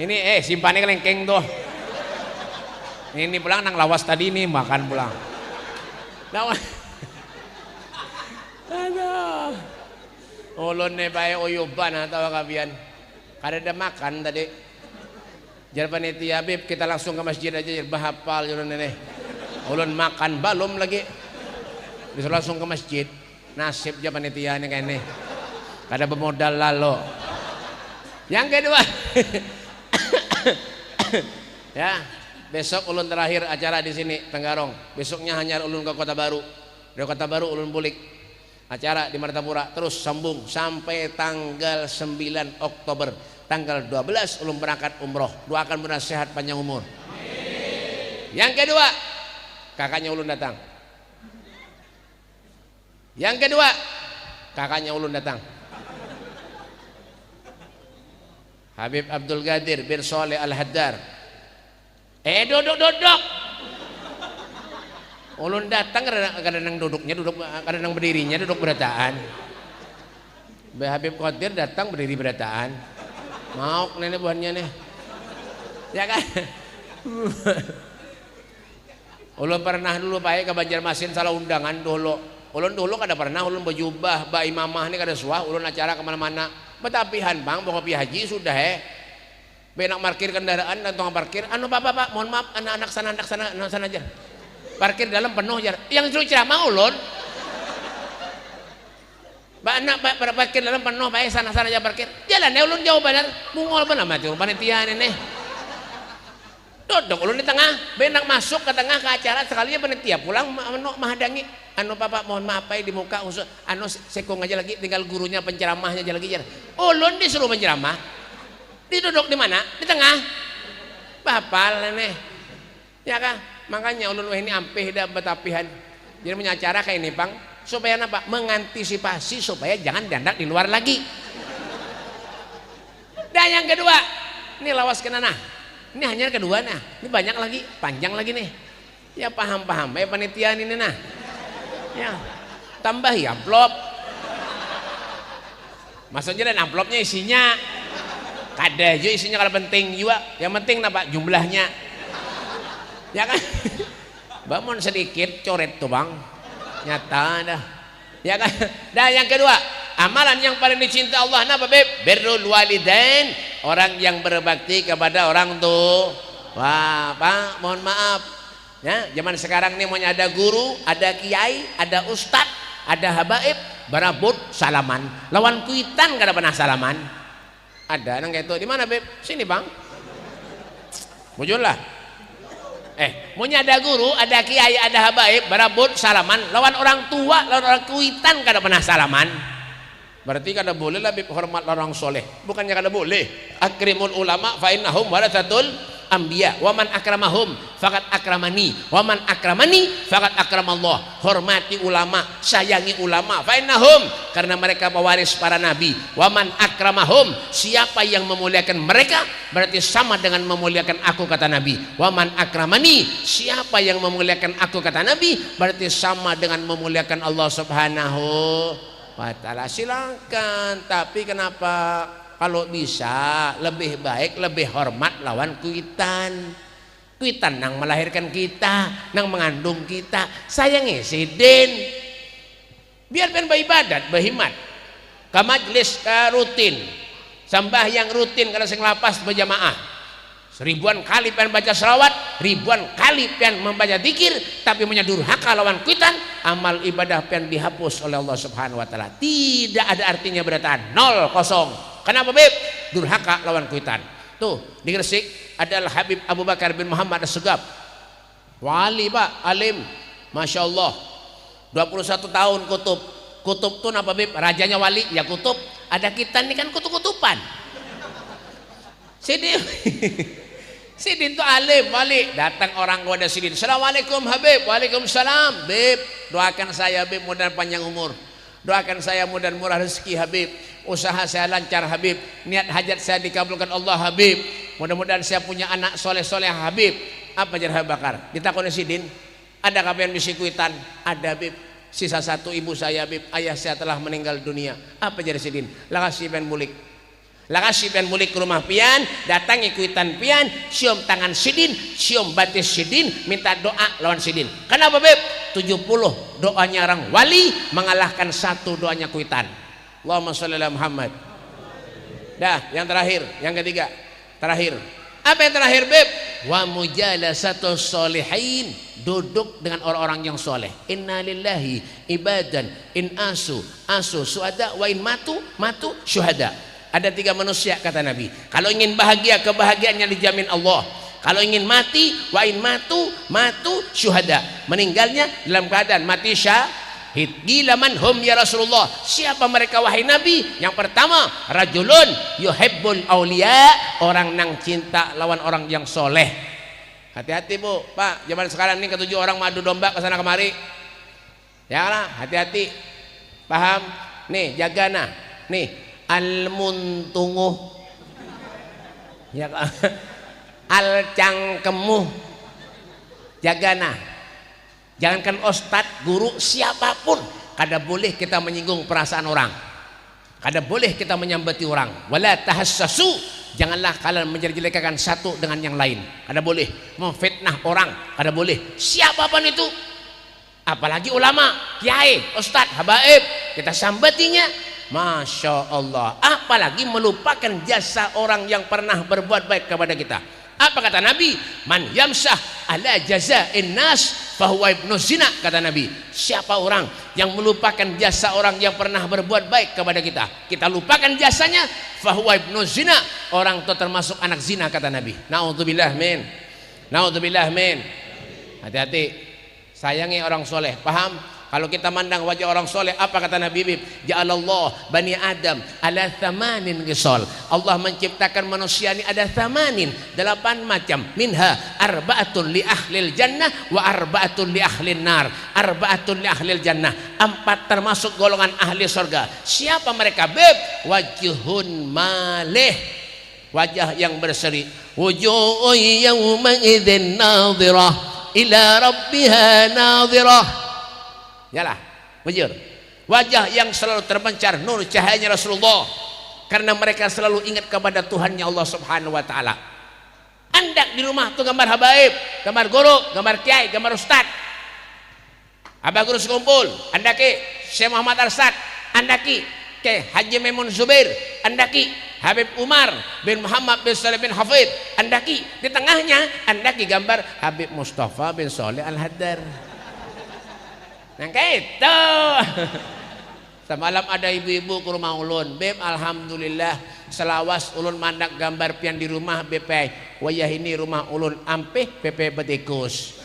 B: ini simpannya kelengkeng tuh ini pulang nang lawas tadi nih makan pulang lawas aduh ulun nih bae uyuban atau kabian kada ada makan tadi jar panitia Bib kita langsung ke masjid aja jar bahapal ulun nih ulun makan balum lagi bisa langsung ke masjid nasib aja panitia nih kayak nih kada bermodal lalu yang kedua ya besok ulun terakhir acara di sini Tenggarong besoknya hanya ulun ke Kota Baru dari Kota Baru ulun bulik acara di Martapura terus sambung sampai tanggal 9 Oktober tanggal 12 ulun berangkat umroh doakan benar sehat panjang umur. Yang kedua kakaknya ulun datang Habib Abdul Qadir bin Soleh Al-Haddar duduk ulun datang kadang duduknya kadang berdirinya duduk berataan Habib Qadir datang berdiri berataan mau nenek buahnya nih ya kan ulun pernah dulu pakai ke Banjarmasin salah undangan ulun dulu kada pernah ulun berjubah ba imamah nih kada suah ulun acara kemana-mana betapihan bang bawa kopi haji sudah benak parkir kendaraan dan tukang parkir pak mohon maaf anak-anak sana aja parkir dalam penuh jar yang suruh ceramah ulun anak pada parkir dalam penuh baik sana aja parkir jalan ulun jauh benar mungol benar mati panitia ini duduk ulun di tengah benak masuk ke tengah ke acara sekalinya panitia pulang menghadangi bapak mohon maaf di muka usul sekong aja lagi tinggal gurunya penceramahnya aja lagi jar ulun disuruh penceramah diduduk di mana di tengah bapal nih ya kan makanya ulun ini ampih dah betapihan jadi punya acara kayak ini bang supaya apa mengantisipasi supaya jangan dandak di luar lagi Dan yang kedua, ini lawas kena nah. Ini hanya kedua nah. Ini banyak lagi, panjang lagi nih. Ya paham-paham, panitia ini nah. Ya, tambahi amplop. Maksudnya dan amplopnya isinya kada aja isinya kalau penting juga. Yang penting apa? Jumlahnya. Ya kan? Bangun sedikit coret tuh bang. Nyata dah. Ya kan? Dan yang kedua, amalan yang paling dicinta Allah apa beb? Birrul walidain, orang yang berbakti kepada orang tua. Wah, Pak, mohon maaf. Ya, zaman sekarang ini maunya ada guru, ada kiai, ada ustad, ada habaib, barabut salaman. Lawan kuitan kada pernah salaman. Ada nang kayak itu. Di mana, Beb? Sini, Bang. Mujurlah. Maunya ada guru, ada kiai, ada habaib, barabut salaman. Lawan orang tua, lawan orang kuitan kada pernah salaman. Berarti kada boleh lah Beb hormat orang soleh. Bukannya kada boleh. Akrimul ulama fa innahum warasatul anbiya wa man akramahum faqad akramani wa man akramani faqad akramallah. Hormati ulama, sayangi ulama, fa innahum, karena mereka pewaris para nabi. Wa man akramahum, siapa yang memuliakan mereka berarti sama dengan memuliakan aku, kata Nabi. Wa man akramani, siapa yang memuliakan aku, kata Nabi, berarti sama dengan memuliakan Allah Subhanahu wa ta'ala. Silakan, tapi kenapa kalau bisa lebih baik, lebih hormat lawan kuitan. Kuitan nang melahirkan kita, nang mengandung kita. Sayangi sidin. Biar ben beribadat, berhimat. Ke majlis rutin. Sambahyang rutin kalau sing lapas berjamaah. Ribuan kali pengen baca selawat, ribuan kali pengen membaca zikir, tapi punya durhaka lawan kuitan, amal ibadah pengen dihapus oleh Allah Subhanahu wa ta'ala. Tidak ada artinya, berarti nol, kosong. Kenapa Beb? Durhaka lawan kuitan. Tuh di Gresik adalah Habib Abu Bakar bin Muhammad As-Sugab. Wali Pak, alim, Masya Allah. 21 tahun kutub. Kutub tuh apa Beb? Rajanya wali, ya kutub. Ada kita ini kan kutub-kutupan. Sidin Sidin tuh alim, wali. Datang orang goda Sidin. Assalamualaikum Habib. Waalaikumsalam. Beb, doakan saya Beb mudah panjang umur. Doakan saya mudah murah rezeki Habib. Usaha saya lancar Habib. Niat hajat saya dikabulkan Allah Habib. Mudah-mudahan saya punya anak soleh-soleh Habib. Apa jadi Habib Bakar? Ditakoni Sidin, ada kapan misi kuitan? Ada Habib. Sisa satu ibu saya Habib. Ayah saya telah meninggal dunia. Apa jadi Sidin? Lakasi pen bulik. Lakasi pen bulik ke rumah pian. Datangi kuitan pian. Cium tangan Sidin. Cium batis Sidin. Minta doa lawan Sidin. Kenapa Beb? 70 doanya orang wali mengalahkan satu doanya kuitan. Allahumma sholli ala Muhammad. Dah, yang terakhir, yang ketiga, terakhir. Apa yang terakhir Beb? Wa mujalasatus sholihin, duduk dengan orang-orang yang soleh. Inna lillahi ibadan in asu suhada wa in matu syuhada. Ada 3 manusia kata Nabi. Kalau ingin bahagia, kebahagiaannya dijamin Allah. Kalau ingin mati, wa in matu syuhada. Meninggalnya dalam keadaan mati syahid. Gila man hum ya Rasulullah. Siapa mereka wahai Nabi? Yang pertama, rajulun yuhibbul auliya, orang nang cinta lawan orang yang soleh. Hati-hati Bu, Pak. Zaman sekarang ini ketujuh orang madu domba ke sana kemari. Ya lah, hati-hati. Paham? Nih, jaga nah. Nih, al-muntunguh. Ya al-cangkemuh. Jaga nah. Jangankan ustadz, guru, siapapun, kada boleh kita menyinggung perasaan orang, kada boleh kita menyambati orang. Wala tahassasu, janganlah kalian menjelek-jelekan satu dengan yang lain, kada boleh memfitnah orang, kada boleh. Siapapun itu, apalagi ulama, kiai, ustadz, habaib, kita sambatinya, Masya Allah. Apalagi melupakan jasa orang yang pernah berbuat baik kepada kita. Apa kata Nabi? Man yamsah ala jaza'in nas fahuwa ibnu zina, kata Nabi. Siapa orang yang melupakan jasa orang yang pernah berbuat baik kepada kita, kita lupakan jasanya, fahuwa ibnu zina, orang itu termasuk anak zina, kata Nabi. Naudzubillah min. Naudzubillah min. Hati-hati, sayangi orang soleh. Paham? Kalau kita mandang wajah orang soleh, apa kata Nabi? Ja'alallah bani Adam ala thamanin gisol. Allah menciptakan manusia ini ada thamanin, 8 macam. Minha arba'atun li ahlil jannah wa arba'atun li ahlin nar. Arba'atun li ahlil jannah, 4 termasuk golongan ahli surga. Siapa mereka Beb? Wajhun malih, wajah yang berseri. Wujuhun yawma idzin nadhirah ila rabbiha nadhirah. Yalah, bujur. Wajah yang selalu terpancar nur cahayanya Rasulullah, karena mereka selalu ingat kepada Tuhannya Allah Subhanahu wa taala. Andak di rumah tuh gambar habaib, gambar guru, gambar kiai, gambar ustad. Abah guru sekumpul, andaki Syekh Muhammad Arsad, andaki ke Haji Maimun Zubair, andaki Habib Umar bin Muhammad bin Saleh bin Hafid, andaki di tengahnya andaki gambar Habib Mustafa bin Saleh Al-Haddar. Nah itu. Semalam ada ibu-ibu ke rumah ulun, Beb, alhamdulillah selawas ulun mandak gambar pian di rumah BP. Wayah ini rumah ulun ampeh PP betikus.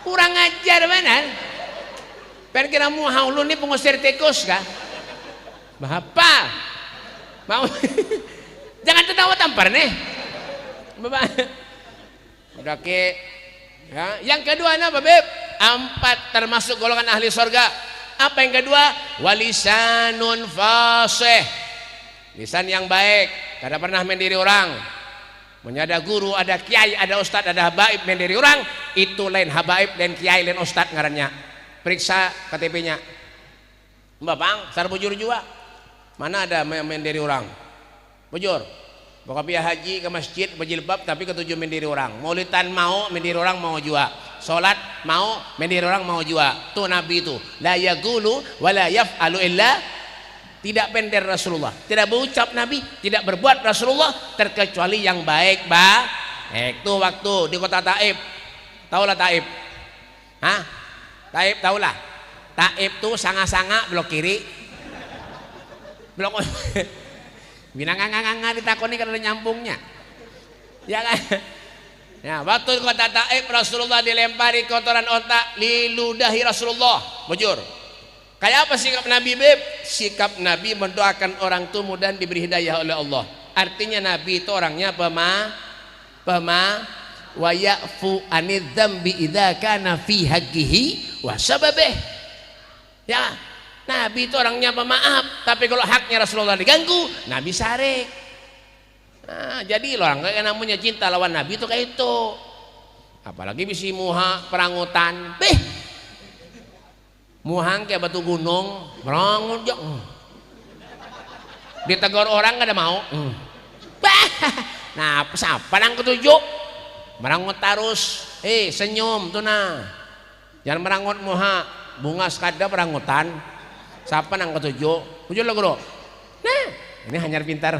B: Kurang ajar benar. Pen kira mu ulun ni pengusir tikus kah? Apa? Mau? Jangan tertawa tampar nih. Bapak. Udah ke. Ya. Yang kedua apa, Beb? 4 termasuk golongan ahli surga. Apa yang kedua? Walisanun fasih. Lisan yang baik, tidak pernah mendiri orang. Ada guru, ada kiai, ada ustad, ada habaib mendiri orang, itu lain habaib dan kiai lain ustad ngarannya. Periksa KTP-nya. Mbak Bang, sar bujur juga. Mana ada mendiri orang? Bujur. Bapak pihak haji ke masjid berjilbab tapi ketujuh mendiri orang. Maulidan mau mendiri orang mau juga. Salat mau mendiri orang mau juga. Tuh Nabi itu la yaqulu wa la yaf'alu illa, tidak pender Rasulullah, tidak berucap Nabi, tidak berbuat Rasulullah terkecuali yang baik. Itu waktu di kota Taif. Taulah Taif? Hah? Taif taulah. Taif tuh sanga-sanga blok kiri. Blok binang-nganga ditakoni karena nyambungnya. Ya kan? Ya, waktu di kota Taif Rasulullah dilempari kotoran otak liludahi Rasulullah. Bujur. Kayak apa sikap Nabi, Beb? Sikap Nabi mendoakan orang tua dan diberi hidayah oleh Allah. Artinya Nabi itu orangnya wa ya'fu anidz dzambi idza kana fi haqqihi wa sababih. Ya, Nabi itu orangnya pemaaf, tapi kalau haknya Rasulullah diganggu, Nabi sarik. Nah, jadi orang kayak namanya cinta lawan Nabi itu kayak itu. Apalagi bisi muha perangutan, muhang kayak batu gunung, merangut jok. Ditegur orang gak ada mau. Nah, siapa yang ketujuh? Merangut tarus, senyum tuh nah. Jangan merangut muha, bunga sekada perangutan. Siapa yang ketujuh? Tujuh lo guru. Nah, ini hanyar pintar.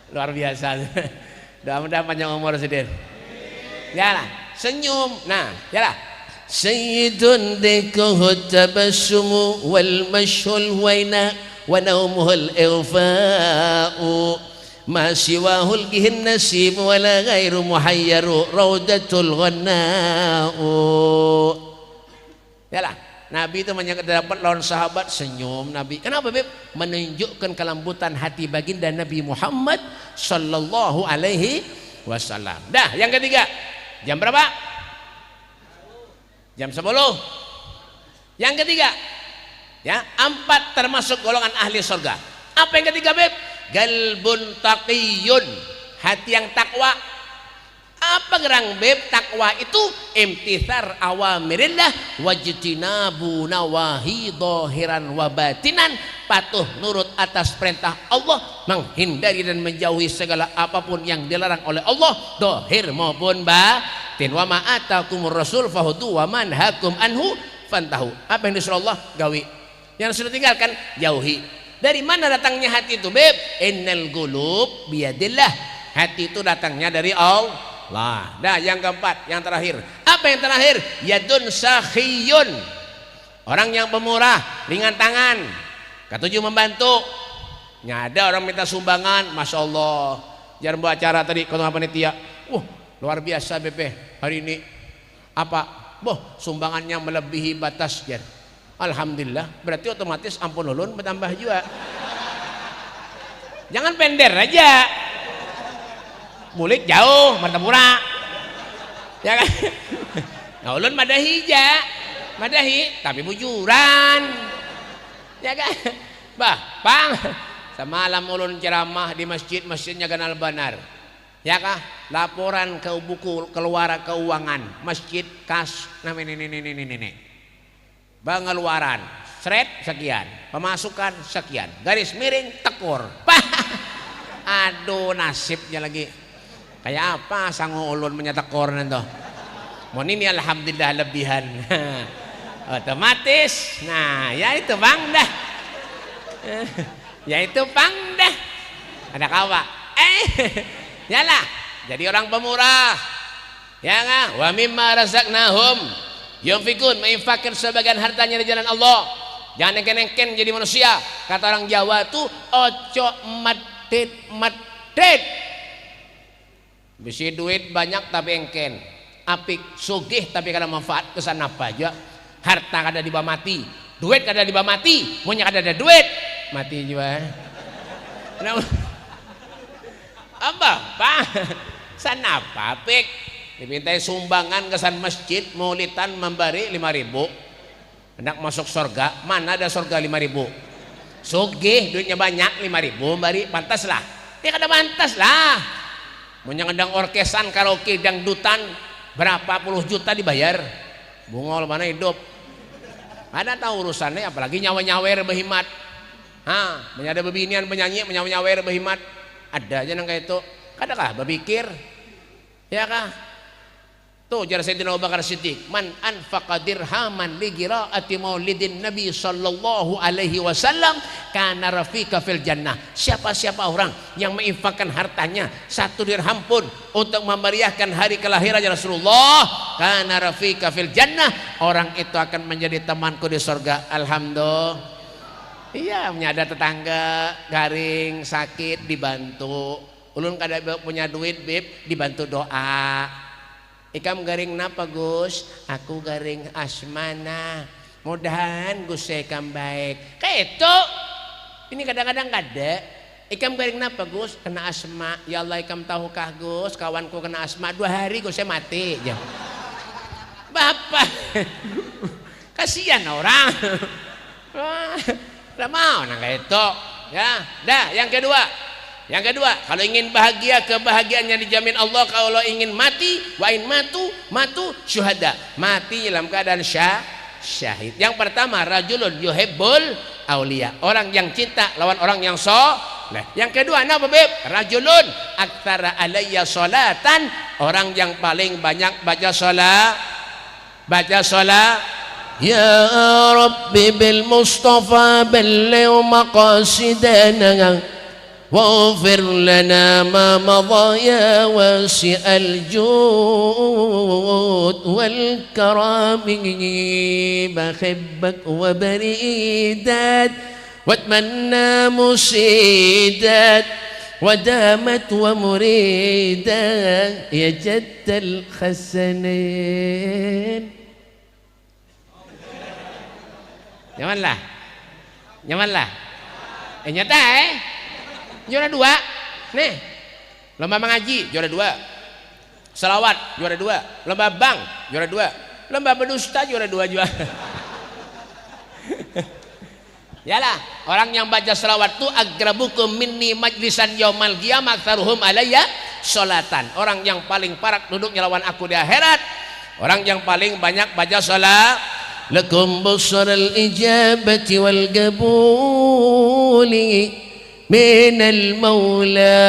B: Luar biasa. Mudah-mudahan panjang umur sedih. Yalah, senyum. Nah, yalah. Sayyidun dikuhu tabassumu wal mashhul waina wa naumuhul ighfa'u ma siwahul gihin nasim wala ghairu muhayyaru raudatul ghanna'u. Yalah, Nabi itu dapat lawan sahabat senyum Nabi. Kenapa, Beb? Menunjukkan kelembutan hati baginda Nabi Muhammad sallallahu alaihi wasallam. Dah, yang ketiga. Jam berapa? Jam 10. Yang ketiga. Ya, 4 termasuk golongan ahli surga. Apa yang ketiga, Beb? Galbun taqiyun, hati yang takwa. Apa gerang, Beb? Takwa itu imtithar awamirillah wajtinabu nawahi dhahiran wa batinan, patuh nurut atas perintah Allah, menghindari dan menjauhi segala apapun yang dilarang oleh Allah, dhahir maupun batin. Wa ma atakumur rasul fahudu wa man hakum anhu fantahu. Apa yang disuruh Allah gawi, yang sudah tinggalkan jauhi. Dari mana datangnya hati itu, Beb? Innal qulub biyadillah, hati itu datangnya dari Allah. Nah, yang keempat, yang terakhir. Apa yang terakhir? Yadun sakhiyun, orang yang pemurah, ringan tangan. Ketujuh, membantu. Ada orang minta sumbangan, masya Allah. Jangan buat acara tadi ketua panitia. Luar biasa BP hari ini. Apa? Sumbangannya melebihi batas. Jar. Alhamdulillah. Berarti otomatis ampun ulun bertambah juga. Jangan pender aja. Mulik jauh, martapura. Ya kan? Nah, ulun madahi ja. Madahi, tapi bujuran. Ya kan? Pang, semalam ulun ceramah di masjidnya Ganal Banar. Ya kah? Laporan ke buku keluaran keuangan masjid kas ini. Pengeluaran seret sekian, pemasukan sekian, garis miring tekor. Aduh nasibnya lagi. Kayak apa sangu ulun menyetekor nanti. Mau ini alhamdulillah lebihan. Otomatis. Nah, ya itu Bang dah. Ya itu Bang dah. Ada kawa. Yalah, jadi orang pemurah. Ya enggak? Wa mimma razaqnahum yunfikun, menginfakkan sebagian hartanya di jalan Allah. Jangan engken-engken jadi manusia. Kata orang Jawa tuh ojo medit. Bisa duit banyak tapi engken. Apik sugih tapi kada manfaat kesan apa aja. Harta kada dibawa mati, duit kada dibawa mati, punya kada ada duit mati juga. Apa Pak? Sana apa pik? Dimintai sumbangan kesan masjid maulitan memberi 5.000. Hendak masuk surga, mana ada surga 5.000? Sugih duitnya banyak 5.000 bari pantas lah. Dia kada pantas lah. Punya ngedang orkesan karaoke dangdutan berapa puluh juta dibayar. Bungol mana hidup. Ada tahu urusannya apalagi nyawa-nyawer behimat. Ada bebinian penyanyi nyawa-nyawer behimat. Ada aja nang kayak itu. Kadakah berpikir? Ya kah? Tuh jar Sayyidina Abu Bakar Siddiq, man anfaqa dirhaman li qiraati maulidin Nabi sallallahu alaihi wasallam kana rafiqa fil jannah. Siapa-siapa orang yang menginfakkan hartanya 1 dirham pun untuk memeriahkan hari kelahiran Rasulullah, kana rafiqa fil jannah, orang itu akan menjadi temanku di surga. Alhamdulillah. Iya, ada tetangga garing sakit dibantu. Ulun kada punya duit bib, dibantu doa. Ikam garing napa Gus? Aku garing asmana. Mudahan Gus ikam baik. Kayak itu. Ini kadang-kadang kada. Ikam garing napa Gus? Kena asma. Ya Allah ikam tahukah Gus? Kawanku kena asma 2 hari Gus saya mati. Ya. Bapak. Kasihan orang. Tidak mau nang kayak itu. Ya, dah yang kedua. Yang kedua, kalau ingin bahagia, kebahagiaannya dijamin Allah. Kalau ingin mati, wa in matu syuhada, mati dalam keadaan syahid. Yang pertama, rajulun yuhibbul aulia, orang yang cinta lawan orang yang soleh. Yang kedua, apa beb? Rajulun aktsara alayya salatan, orang yang paling banyak baca salat. Ya Rabbi bil Mustafa balligh maqasidana واغفر لنا ما مضى يا واسع الجود والكرم بحبك وبريدات واتمنى مسيدات ودامت ومريدا يا جد الحسنين. Nyaman lah. Nyata juara 2 nih, lomba mengaji juara 2, selawat juara 2, lomba bank juara 2, lomba berdusta juara 2 juga. Yalah, orang yang baca selawat tuh agrabukum minni majlisan yaumal qiyamah aktsaruhum alayya sholatan, orang yang paling parak duduknya lawan aku di akhirat, orang yang paling banyak baca salat. Lakum busral ijabati wal qabuli من المولى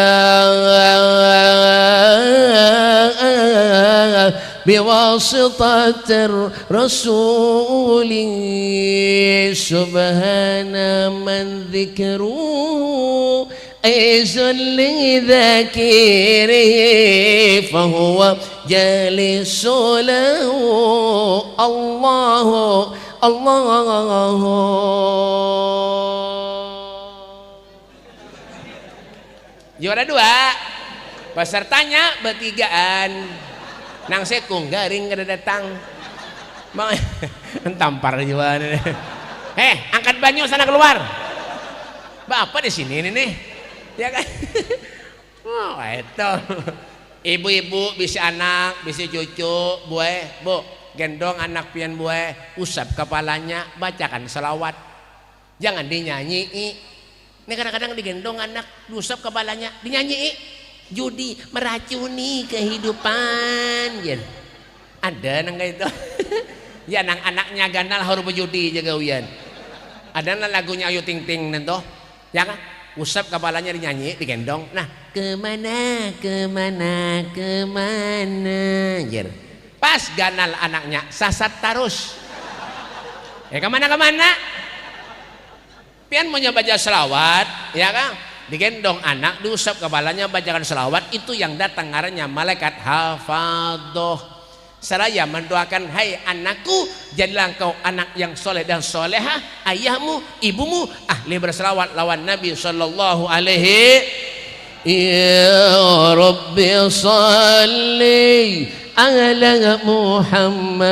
B: بواسطة الرسول سبحان من ذكره عز لذاكره فهو جالس له الله الله. Juara 2, pesertanya bertigaan. Nang sekung garing kada datang. Tampar juga. Angkat banyu sana keluar. Bapak di sini nih. Ya kan? Oh, itu. Ibu-ibu bisa anak, bisa cucu, buah, Bu, gendong anak pian buah, usap kepalanya, bacakan selawat. Jangan dinyanyi. Ini kadang-kadang digendong anak, diusap kepalanya, dinyanyi judi meracuni kehidupan. Jan. Ada nang itu. Ya nang anaknya ganal harus berjudi jaga uyan. Ada nang lagunya Ayu Ting Ting nento. Ya kan? Usap kepalanya dinyanyi, digendong. Nah, kemana, kemana, kemana. Jan. Pas ganal anaknya, sasat terus. Kemana-kemana? Pian mau baca selawat, ya kan? Digendong anak, diusap kepalanya, bacakan selawat. Itu yang datang ngarannya malaikat hafadhoh. Seraya mendoakan, hai anakku, jadilah engkau anak yang soleh dan soleha. Ayahmu, ibumu ahli berselawat lawan Nabi sallallahu alaihi. Ya Rabbi salli ala Muhammad,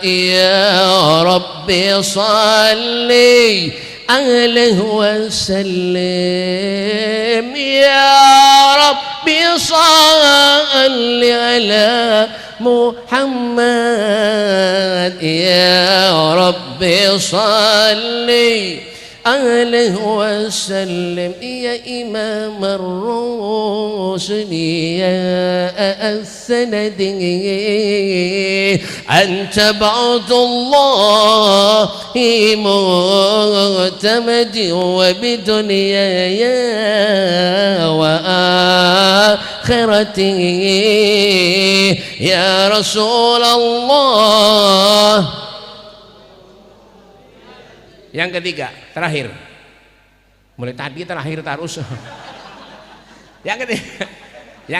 B: ya Rabbi salli alaihi wasallim, ya Rabbi salli ala Muhammad, ya Rabbi salli عليه وسلم يا إمام الرسل يا السند أنت بعد الله معتمد وبدنياي وآخرتي يا رسول الله. Yang ketiga, terakhir. Mulai tadi terakhir terus. Yang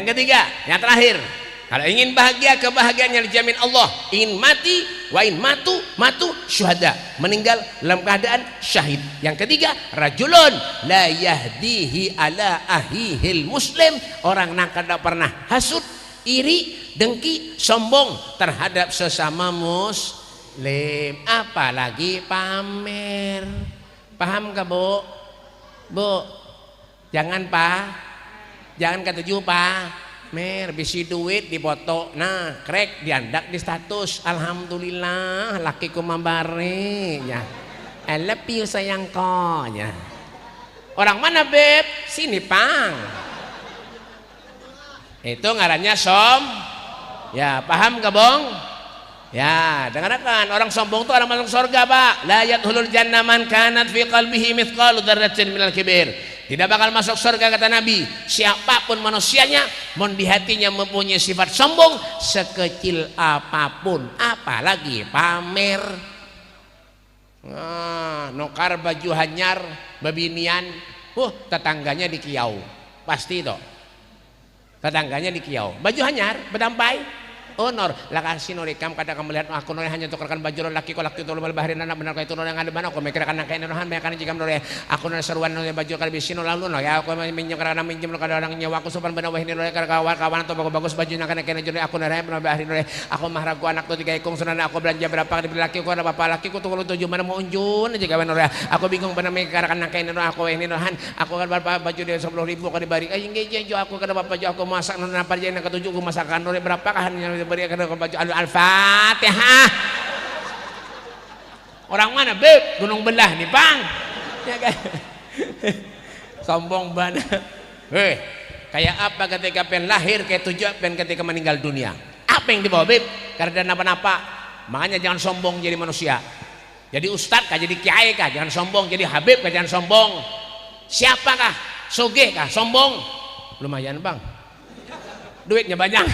B: ketiga, yang terakhir. Kalau ingin bahagia, kebahagiaan yang dijamin Allah. Ingin mati, wa in matu syuhada. Meninggal dalam keadaan syahid. Yang ketiga, rajulun la yahdihi ala ahihil muslim. Orang yang tidak pernah hasud, iri, dengki, sombong terhadap sesama muslim. Apalagi pamer. Paham gak bu? Bu, jangan jangan ketujuh pamer. Bisi duit dipoto, nah krek diandak di status. Alhamdulillah lakiku mambare ya. I love you sayangko ya. Orang mana beb? Sini pang. Itu ngarannya ya, paham gak bong? Ya, dengarkan, orang sombong itu orang masuk surga, Pak. La yadkhulul jannah man kanat fi qalbihi mithqalu dzarratin minal kibir. Tidak bakal masuk surga kata Nabi siapapun manusianya mun di hatinya mempunyai sifat sombong sekecil apapun, apalagi pamer. Nukar baju hanyar babinian, tetangganya di kiau. Pasti itu. Tetangganya di kiau. Baju hanyar, bedampai. Honor lakasi norikam kada kamu melihat aku nore hanya tukarkan baju laki ko laki itu lebih baharin anak benar itu nore yang ada mana aku mikirkan kayak nohan mereka jika nore aku nore seruan nore baju kada bisin lalu no ya aku minjem karena minjem lo kada orang nyawa aku sopan benar ini nore kawan kawan atau bagus bajunya karena kena jure aku nore benar baharin nore aku mahra aku anak tuh tiga ikung sunan aku belanja berapa di laki ko ada bapak laki ko tuh kalau tujuh mana mau unjun jika nore aku bingung benar mikir karena kayak nore aku ini nohan aku kan berapa baju dia 10.000 kada dibari jo aku kada bapak jo aku masak nore apa aja yang ketujuh aku masakan nore berapa kahan beri kena baju Al-Fatihah. Orang mana beb? Gunung Belah nih bang. Ya kan? Sombong banget. Kayak apa ketika pen lahir, kayak tujuh pen ketika meninggal dunia. Apa yang dibawa beb? Karena apa-apa. Makanya jangan sombong jadi manusia. Jadi ustadz kah, jadi kiai kah, jangan sombong. Jadi habib kah, jangan sombong. Siapakah? Sogeh kah, sombong. Lumayan bang. Duitnya banyak.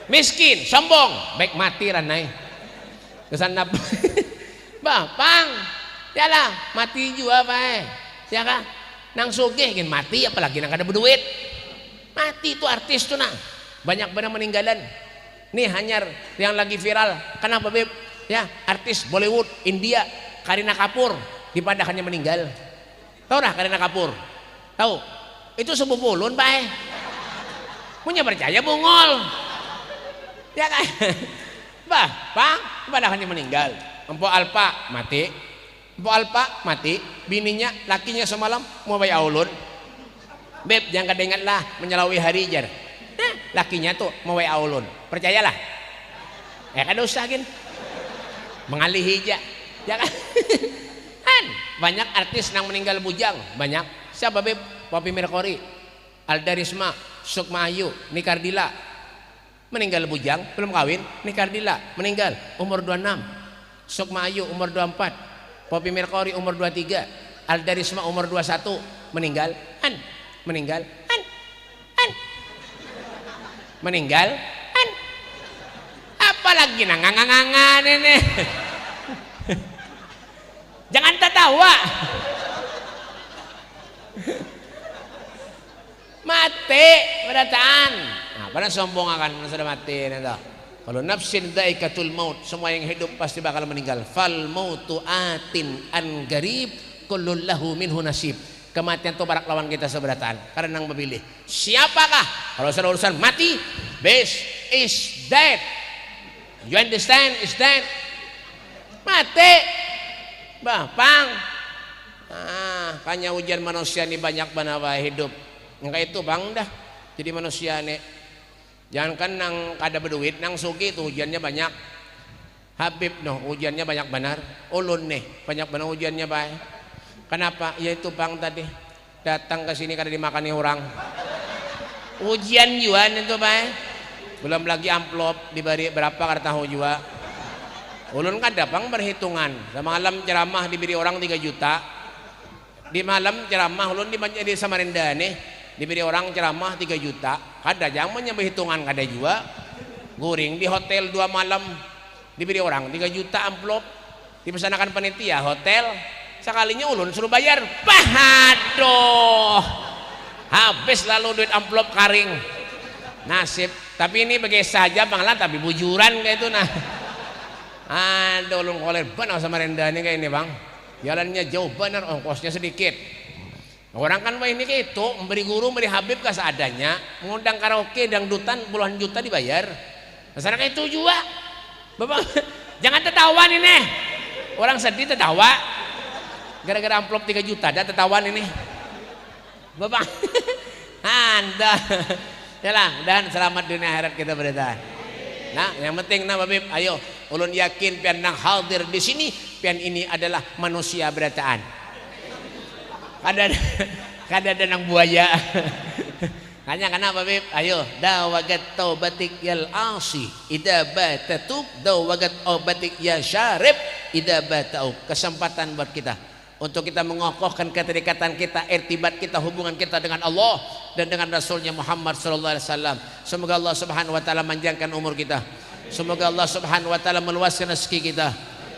B: Miskin, sombong, baik mati ranai. Kesana bang, yalah mati juga siapa? Nang sugih gin mati, apalagi nang kada berduit. Mati itu artis tuh nang, banyak benar meninggalan. Nih hanyar yang lagi viral, kenapa beb? Ya artis Bollywood, India, Kareena Kapoor, di Padahannya meninggal. Tahu dah Kareena Kapoor? Tahu? Itu sepupu ulun punya percaya bungol. Ya kan? Bang, padahalnya meninggal. Empo Alpa mati. Empo Alpa mati, bininya, lakinya semalam mau bayar ulun. Beb, jangan kadang lah menyelawi hari jar. Nah, lakinya tuh mau bayar ulun. Percayalah. Kada usah gin. Mengalihi aja. Ya kan? banyak artis yang meninggal bujang, banyak. Siapa beb? Poppy Mercury, Alda Risma, Sukma Ayu, Nikardila meninggal bujang, belum kawin. Nikardila meninggal umur 26, Sukma Ayu umur 24, Poppy Mercury umur 23, Alda Risma umur 21 meninggal. Meninggal apalagi nangangangan ini. Jangan tertawa. Mati berataan. Nah, pada sombong akan sudah mati nito. Kalau nafsin dhaikatul maut, semua yang hidup pasti bakal meninggal. Fal mautu atin an garib kullun lahu minhu nasib. Kematian itu barak lawan kita seberataan. Karena yang memilih. Siapakah? Kalau sudah urusan mati, base is dead. You understand? Is dead. Mati. Bapang. Kanya ujian manusia ini banyak banget hidup. Enggak itu bang dah. Jadi manusia nih. Jangankan nang kada berduit, nang sugi itu ujiannya banyak. Habib noh ujiannya banyak benar. Ulun nih banyak benar ujiannya baik. Kenapa? Ya itu bang tadi datang ke sini kada dimakani orang. Ujian juga itu baik. Belum lagi amplop diberi berapa kada tahu juga. Ulun kada bang berhitungan. Semalam ceramah diberi orang 3 juta. Di malam ceramah ulun di Samarinda nih diberi orang ceramah 3 juta. Kada jangan berhitungan kada juga. Guring di hotel 2 malam diberi orang 3 juta amplop. Dipersanakan panitia hotel. Sekalinya ulun suruh bayar. Aduh. Habis lalu duit amplop karing. Nasib. Tapi ini bagi saja bang lah, tapi bujuran kayak itu nah. Aduh ulun koler benar sama Samarinda ini kayak ini bang. Jalannya jauh benar, ongkosnya sedikit. Orang kan ini kayak itu memberi guru, memberi habib ke seadanya, mengundang karaoke dangdutan puluhan juta dibayar. Masalah kayak itu juga. Bapak jangan tertawan ini. Orang sedih tertawa. Gara-gara amplop 3 juta dah tertawan ini. Bapak Anda yalah, dan selamat dunia akhirat kita beritahu. Nah, yang penting nah Babib, ayo ulun yakin pian nang hadir di sini, pian ini adalah manusia berataan. Kada ada nang buaya. Hanya karena Babib, ayo dawagat taubatik yal asi idza batatub dawagat obatik ya syarib idza batau. Kesempatan buat kita untuk kita mengokohkan keterikatan kita, irtibat kita, hubungan kita dengan Allah dan dengan Rasulnya Muhammad sallallahu alaihi wasallam. Semoga Allah Subhanahu wa taala manjangkan umur kita. Semoga Allah Subhanahu wa taala meluaskan rezeki kita.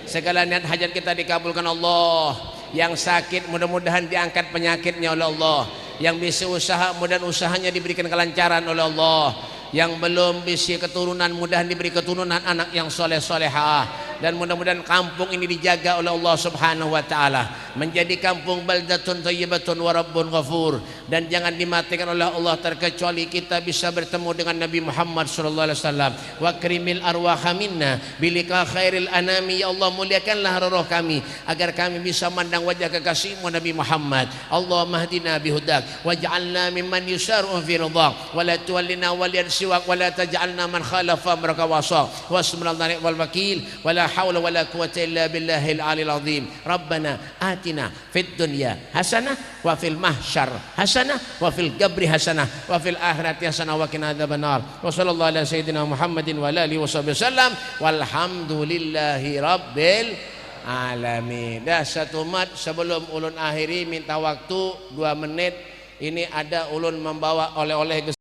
B: Segala niat hajat kita dikabulkan Allah. Yang sakit mudah-mudahan diangkat penyakitnya oleh Allah. Yang bisa usaha mudah-mudahan usahanya diberikan kelancaran oleh Allah. Yang belum bisa keturunan mudahan diberi keturunan anak yang soleh-solehah. Dan mudah-mudahan kampung ini dijaga oleh Allah Subhanahu wa taala menjadi kampung baldatun thayyibatun wa rabbun ghafur, dan jangan dimatikan oleh Allah terkecuali kita bisa bertemu dengan Nabi Muhammad sallallahu alaihi wasallam. Wa krimil arwaha minna bilika khairil anami, ya Allah muliakanlah roh kami agar kami bisa mandang wajah kekasihmu Nabi Muhammad. Allahumma hdina bihudak waj'alna mimman yusar'u fi ridhak wa la tuwallina waliyan siwak wa la taj'alna man khalafa amraka wasa wasmillah wal wakil wa la haula wala quwwata illa billahil alil azim. Rabbana atina fid dunya hasanah wa fil mahsyar hasanah wa fil qabri hasanah wa fil akhirati hasanah wa qina adzabannar. Wa sallallahu ala sayyidina Muhammadin wa alihi wasallam walhamdulillahi rabbil alamin. Dah satu mat sebelum ulun akhiri minta waktu 2 menit. Ini ada ulun membawa oleh-oleh